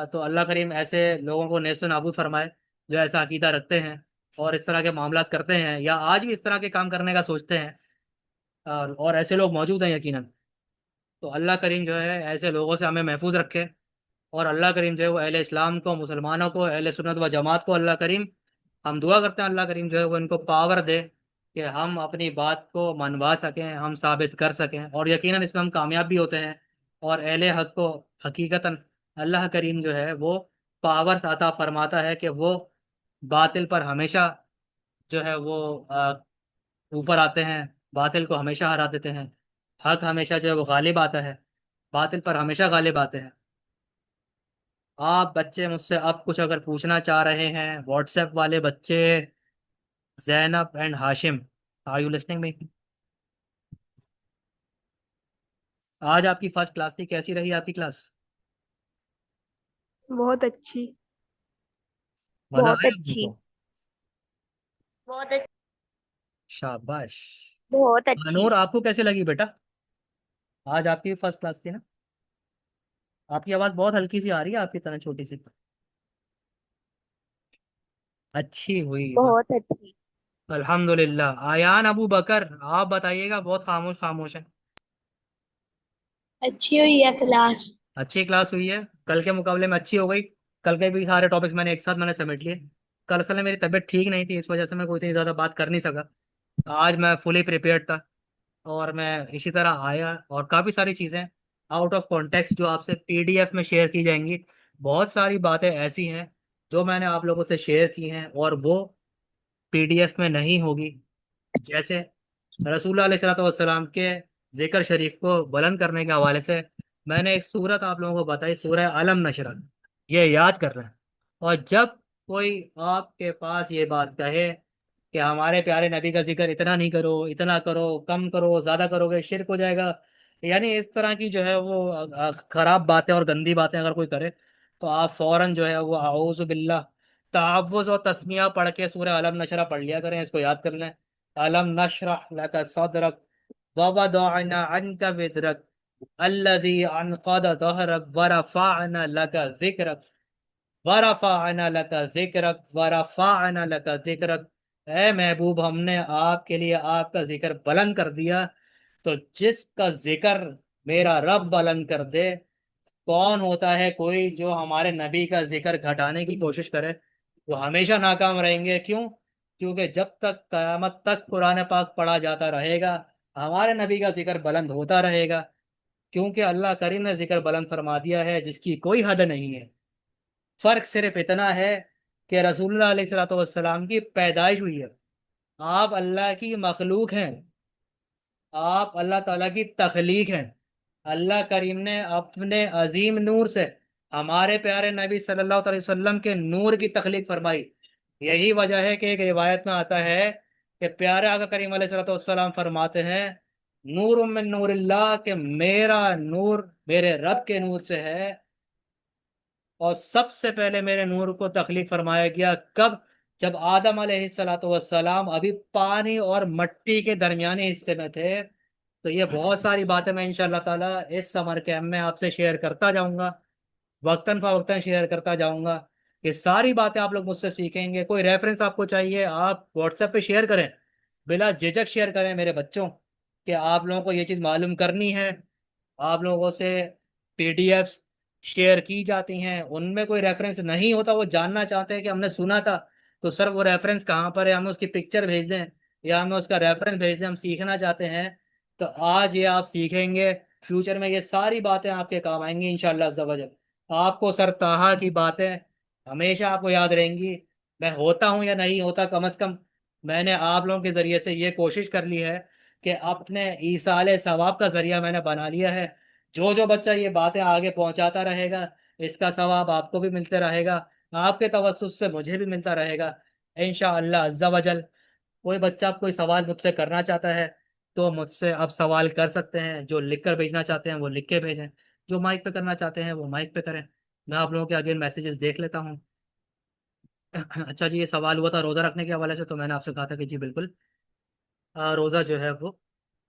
S1: तो अल्लाह करीम ऐसे लोगों को नेस्त नाबूद फरमाए जो ऐसा अकीदा रखते हैं और इस तरह के मामलात करते हैं, या आज भी इस तरह के काम करने का सोचते हैं। और ऐसे लोग मौजूद हैं यकीनन। तो अल्लाह करीम जो है ऐसे लोगों से हमें महफूज रखे। और अल्लाह करीम जो है वो अहले इस्लाम को, मुसलमानों को, अहले सुन्नत व जमात को, अल्लाह करीम, हम दुआ करते हैं अल्लाह करीम जो है वो इनको पावर दे कि हम अपनी बात को मनवा सकें, हम साबित कर सकें, और यकीनन इसमें हम कामयाब भी होते हैं। और अहले हक को हकीकतन अल्लाह करीम जो है वो पावर अता फरमाता है कि वो बातिल पर हमेशा जो है वो ऊपर आते हैं, बातिल को हमेशा हरा देते हैं, हक हमेशा जो है वो गालिब आता है, बातिल पर हमेशा गालिब आते हैं। आप बच्चे मुझसे अब कुछ अगर पूछना चाह रहे हैं, व्हाट्सएप वाले बच्चे, Zainab and Hashim, are you listening me? आज आपकी फर्स्ट क्लास थी, कैसी रही आपकी क्लास?
S4: बहुत अच्छी।
S1: मजा
S2: बहुत
S1: आया
S2: अच्छी।
S1: आपको?
S2: बहुत अच्छी।
S1: शाबाश।
S2: बहुत अच्छी।
S1: नूर, आपको कैसे लगी बेटा? आज आपकी भी फर्स्ट क्लास थी ना? आपकी आवाज़ बहुत हल्की सी आ रही है, आपकी तरह छोटी सी। अच्छी हुई।
S2: बहुत अच्छी।
S1: अल्हम्दुलिल्लाह। आयान अबू बकर, आप बताइएगा, बहुत खामोश खामोश है।
S2: अच्छी हुई है क्लास।
S1: अच्छी क्लास हुई है, कल के मुकाबले में अच्छी हो गई। कल के भी सारे टॉपिक्स मैंने एक साथ मैंने समेट लिए। कल असल में मेरी तबीयत ठीक नहीं थी, इस वजह से मैं कोई इतनी ज़्यादा बात कर नहीं सका। आज मैं फुली प्रिपेयर्ड था, और मैं इसी तरह आया, और काफ़ी सारी चीज़ें आउट ऑफ कॉन्टेक्स्ट जो आपसे पीडीएफ में शेयर की जाएंगी। बहुत सारी बातें ऐसी हैं जो मैंने आप लोगों से शेयर की हैं, और वो पीडीएफ में नहीं होगी। जैसे रसूलुल्लाह अलैहिस्सलाम के जिक्र शरीफ को बुलंद करने के हवाले से मैंने एक सूरत आप लोगों को बताई, सूरह अलम नशरा। ये याद कर रहे हैं। और जब कोई आपके पास ये बात कहे कि हमारे प्यारे नबी का जिक्र इतना नहीं करो, इतना करो, कम करो, ज़्यादा करोगे शिर्क हो जाएगा, यानी इस तरह की जो है वो खराब बातें और गंदी बातें अगर कोई करे, तो आप फौरन जो है वो आऊज़ु बिल्लाह तआव्वुज़ और तस्मिया पढ़ के सूरह अलम नशरा पढ़ लिया करें, इसको याद कर लें। अलम नशरह लका सदरक व वदअना अन्का विज़रक अल्लज़ी अनक़द ज़हरक व रफ़अना लका ज़िक्रक व रफ़अना लका ज़िक्रक व रफ़अना लका ज़िक्रक। ए महबूब, हमने आपके लिए आपका जिक्र बुलंद कर दिया। तो जिसका जिक्र मेरा रब बुलंद कर दे, कौन होता है कोई जो हमारे नबी का जिक्र घटाने की कोशिश करे, वो हमेशा नाकाम रहेंगे। क्यों? क्योंकि जब तक क़यामत तक कुरान पाक पढ़ा जाता रहेगा, हमारे नबी का जिक्र बुलंद होता रहेगा। क्योंकि अल्लाह करीम ने जिक्र बुलंद फरमा दिया है जिसकी कोई हद नहीं है। फ़र्क सिर्फ इतना है कि रसूलुल्लाह अलैहि वसल्लम की पैदाइश हुई है, आप अल्लाह की मखलूक हैं, आप अल्लाह ताला की तख्लीक हैं। अल्लाह करीम ने अपने अजीम नूर से हमारे प्यारे नबी सल्लल्लाहु अलैहि वसल्लम के नूर की तख्लीक फरमाई। यही वजह है कि एक रिवायत में आता है कि प्यारे आका करीम अलैहिस्सलाम फरमाते हैं, नूर मिन नूरिल्लाह, के मेरा नूर मेरे रब के नूर से है। और सबसे पहले मेरे नूर को तख्लीक फरमाया गया कब? जब आदम अलैहिस्सलाम अभी पानी और मट्टी के दरमियाने हिस्से में थे। तो ये बहुत सारी बातें मैं इंशाअल्लाह ताला इस समर कैम्प में आपसे शेयर करता जाऊंगा, वक्तन फवक्तन शेयर करता जाऊंगा। ये सारी बातें आप लोग मुझसे सीखेंगे। कोई रेफरेंस आपको चाहिए, आप व्हाट्सएप पे शेयर करें, बिला झिझक शेयर करें मेरे बच्चों, कि आप लोगों को ये चीज़ मालूम करनी है। आप लोगों से पीडीएफ शेयर की जाती हैं, उनमें कोई रेफरेंस नहीं होता, वो जानना चाहते हैं कि हमने सुना था, तो सर वो रेफरेंस कहाँ पर है, हमें उसकी पिक्चर भेज दें या हमें उसका रेफरेंस भेज दें, हम सीखना चाहते हैं। तो आज ये आप सीखेंगे, फ्यूचर में ये सारी बातें आपके काम आएंगी इंशाअल्लाह अज़्ज़ा वजल। आपको सर ताहा की बातें हमेशा आपको याद रहेंगी। मैं होता हूँ या नहीं होता, कम अज़ कम मैंने आप लोगों के ज़रिए से ये कोशिश कर ली है कि अपने ईसाले सवाब का ज़रिया मैंने बना लिया है। जो जो बच्चा ये बातें आगे पहुंचाता रहेगा, इसका सवाब आपको भी मिलते रहेगा, आपके तवस्सुस से मुझे भी मिलता रहेगा इंशाअल्लाह अज़्ज़ा वजल। कोई बच्चा कोई सवाल मुझसे करना चाहता है तो मुझसे आप सवाल कर सकते हैं। जो लिख कर भेजना चाहते हैं वो लिख के भेजें, जो माइक पे करना चाहते हैं वो माइक पे करें। मैं आप लोगों के आगे मैसेजेस देख लेता हूँ। अच्छा जी, ये सवाल हुआ था रोज़ा रखने के हवाले से, तो मैंने आपसे कहा था कि जी बिल्कुल, रोज़ा जो है वो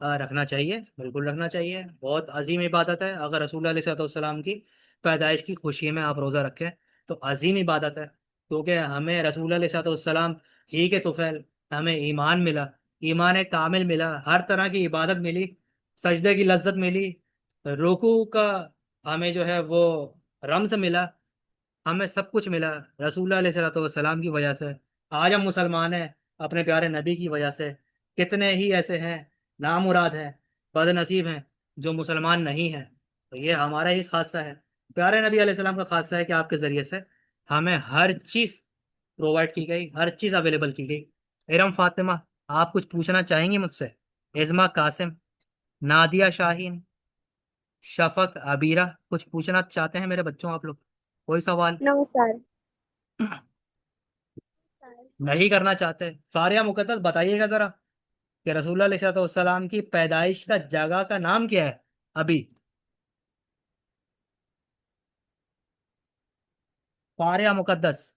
S1: रखना चाहिए, बिल्कुल रखना चाहिए। बहुत अजीम इबादत है। अगर रसूल सल्लल्लाहु की पैदाइश की खुशी में आप रोज़ा रखें तो अजीम इबादत है। क्योंकि हमें रसूल सल्लल्लाहु ही के तुफ़ैल हमें ईमान मिला, ईमान कामिल मिला, हर तरह की इबादत मिली, सजदे की लज्जत मिली, रुकू का हमें जो है वो रम्ज़ मिला, हमें सब कुछ मिला रसूलुल्लाह अलैहिस्सलाम की वजह से। आज हम मुसलमान हैं अपने प्यारे नबी की वजह से। कितने ही ऐसे हैं नामुराद हैं, बदनसीब हैं, जो मुसलमान नहीं हैं। तो ये हमारा ही खासा है, प्यारे नबी अलैहिस्सलाम का खासा है कि आपके ज़रिए से हमें हर चीज़ प्रोवाइड की गई, हर चीज़ अवेलेबल की गई। इरम फातिमा, आप कुछ पूछना चाहेंगी मुझसे? इज़्मा कासिम, नादिया शाहीन, शफक अबीरा, कुछ पूछना चाहते हैं मेरे बच्चों आप लोग? कोई सवाल?
S2: No sir.
S1: नहीं करना चाहते? फारिया मुकद्दस बताइएगा जरा कि रसूलुल्लाह अलैहिस्सलाम की पैदाइश का जगह का नाम क्या है अभी? फारिया मुकद्दस,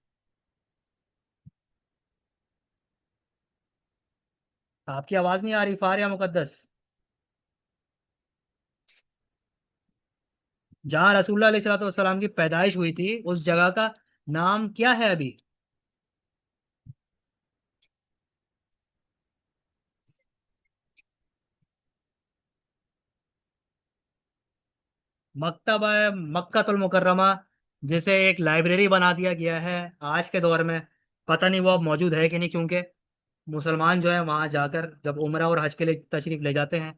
S1: आपकी आवाज नहीं आ रही फारिया मुकद्दस। जहाँ रसूलुल्लाह अलैहिस्सलाम की पैदाइश हुई थी उस जगह का नाम क्या है अभी? मकतबा मक्कातुल मुकर्रमा, जिसे एक लाइब्रेरी बना दिया गया है आज के दौर में। पता नहीं वो अब मौजूद है कि नहीं, क्योंकि मुसलमान जो है वहाँ जाकर जब उम्रा और हज के लिए तशरीफ ले जाते हैं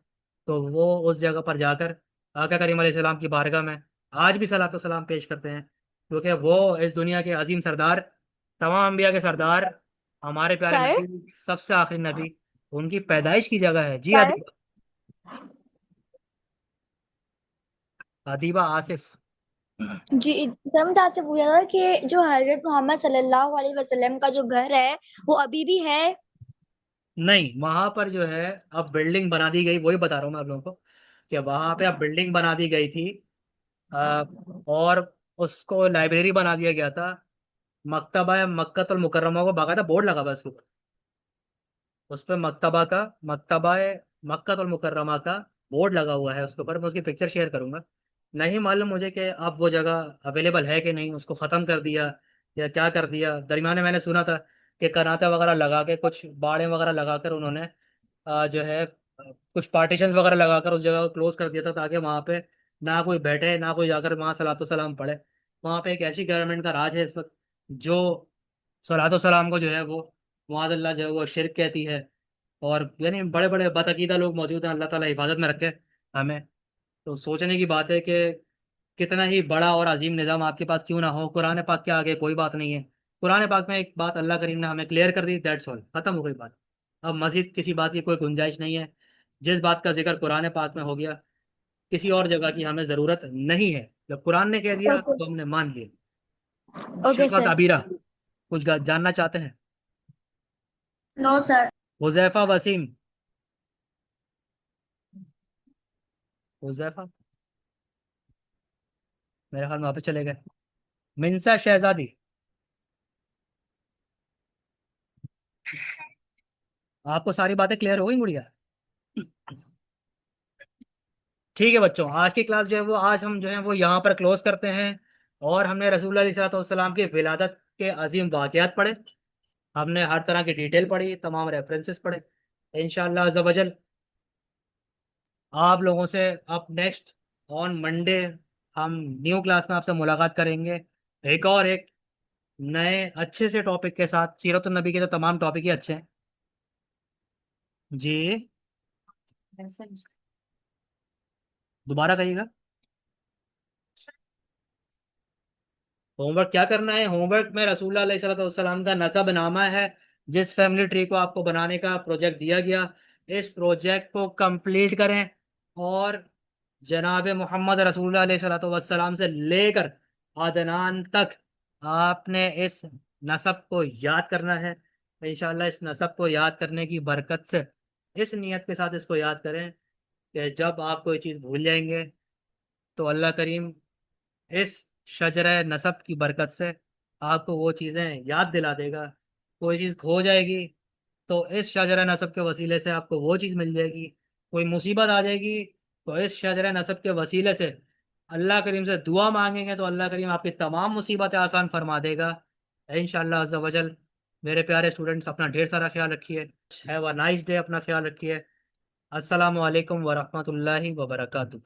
S1: तो वो उस जगह पर जाकर आका करीम अलैहिस्सलाम की बारगाह में आज भी सलातो सलाम पेश करते हैं, क्योंकि वो इस दुनिया के अजीम सरदार, तमाम अंबिया के सरदार, हमारे प्यारे
S2: सर।
S1: नबी, सबसे आखिरी नबी, उनकी पैदाइश की जगह है। जी
S2: सर।
S1: अदीबा, अदीबा आसिफ।
S2: जी सर, मुझे आपसे पूछा था कि जो हजरत मोहम्मद सल्लल्लाहु अलैहि वसल्लम का जो घर है वो अभी भी है?
S1: नहीं, वहां पर जो है अब बिल्डिंग बना दी गई, वही बता रहा हूँ मैं आप लोगों को कि वहां पे अब बिल्डिंग बना दी गई थी। अ, और उसको लाइब्रेरी बना दिया गया था। मकतबा मक्कतुल मुकर्रमा को बाकायदा बोर्ड लगा हुआ है उसके ऊपर। उस पर मकतबा मक्कतुल मुकर्रमा का बोर्ड लगा हुआ है उसके ऊपर। मैं उसकी पिक्चर शेयर करूंगा। नहीं मालूम मुझे कि अब वो जगह अवेलेबल है कि नहीं, उसको ख़त्म कर दिया या क्या कर दिया। दरमियान में मैंने सुना था कि कराते वगैरह लगा के, कुछ बाड़े वगैरह लगा कर उन्होंने जो है कुछ पार्टीशन वगैरह लगाकर उस जगह को क्लोज कर दिया था, ताकि वहाँ पे ना कोई बैठे ना कोई जाकर वहाँ सलातो सलाम पढ़े। वहाँ पे एक ऐसी गवर्नमेंट का राज है इस वक्त जो सलातो सलाम को जो है वो मुआज़ल्लाह जो है वो शिरक कहती है। और यानी बड़े बड़े बदअकीदा लोग मौजूद हैं, अल्लाह ताला हिफाजत में रखे हमें। तो सोचने की बात है कि कितना ही बड़ा और अजीम निज़ाम आपके पास क्यों ना हो, कुरान पाक के आगे कोई बात नहीं है। कुरान पाक में एक बात अल्लाह करीम ने हमें क्लियर कर दी, दैट्स ऑल, खत्म हो गई बात। अब मजीद किसी बात की कोई गुंजाइश नहीं है। जिस बात का जिक्र कुरान पाक में हो गया, किसी और जगह की हमें ज़रूरत नहीं है। जब कुरान ने कह दिया
S2: ओके।
S1: तो हमने मान लिया।
S2: Okay
S1: Shafaq
S2: sir.
S1: अबीरा, कुछ जानना चाहते हैं?
S2: No sir.
S1: हुजैफा वसीम, हुजैफा मेरे ख्याल में वापस चले गए। मिनसा शहजादी, आपको सारी बातें क्लियर हो गई गुड़िया? ठीक है बच्चों, आज की क्लास जो है वो आज हम जो है वो यहाँ पर क्लोज करते हैं। और हमने रसूलुल्लाह सल्लल्लाहु अलैहि वसल्लम की विलादत के अजीम वाक़यात पढ़े। हमने हर तरह की डिटेल पढ़ी, तमाम रेफरेंसेस पढ़े। इंशाअल्लाह अज़्ज़ा वजल आप लोगों से अब नेक्स्ट ऑन मंडे हम न्यू क्लास में आपसे मुलाकात करेंगे, एक नए अच्छे से टॉपिक के साथ। सीरत नबी के तो तमाम टॉपिक ही अच्छे हैं जी। दोबारा कहिएगा। होमवर्क क्या करना है? होमवर्क में रसूलुल्लाह अलैहि वसल्लम का नसब नामा है, जिस फैमिली ट्री को आपको बनाने का प्रोजेक्ट दिया गया, इस प्रोजेक्ट को कंप्लीट करें। और जनाब मोहम्मद रसूलुल्लाह अलैहि वसल्लम से लेकर अदनान तक आपने इस नसब को याद करना है। इंशाल्लाह इस नसब को याद करने की बरकत से, इस नियत के साथ इसको याद करें कि जब आप कोई चीज़ भूल जाएंगे तो अल्लाह करीम इस शजर नसब की बरकत से आपको वो चीज़ें याद दिला देगा। कोई चीज़ खो जाएगी तो इस शजर नसब के वसीले से आपको वो चीज़ मिल जाएगी। कोई मुसीबत आ जाएगी तो इस शजर नसब के वसीले से अल्लाह करीम से दुआ मांगेंगे तो अल्लाह करीम आपकी तमाम मुसीबतें आसान फरमा देगा इंशाअल्लाह अज़्ज़ा वजल। मेरे प्यारे स्टूडेंट्स, अपना ढेर सारा ख्याल रखिए। हैव अ नाइस डे, अपना ख्याल रखिए। अस्सलामु अलैकुम वरहमतुल्लाहि वबरकातुहू।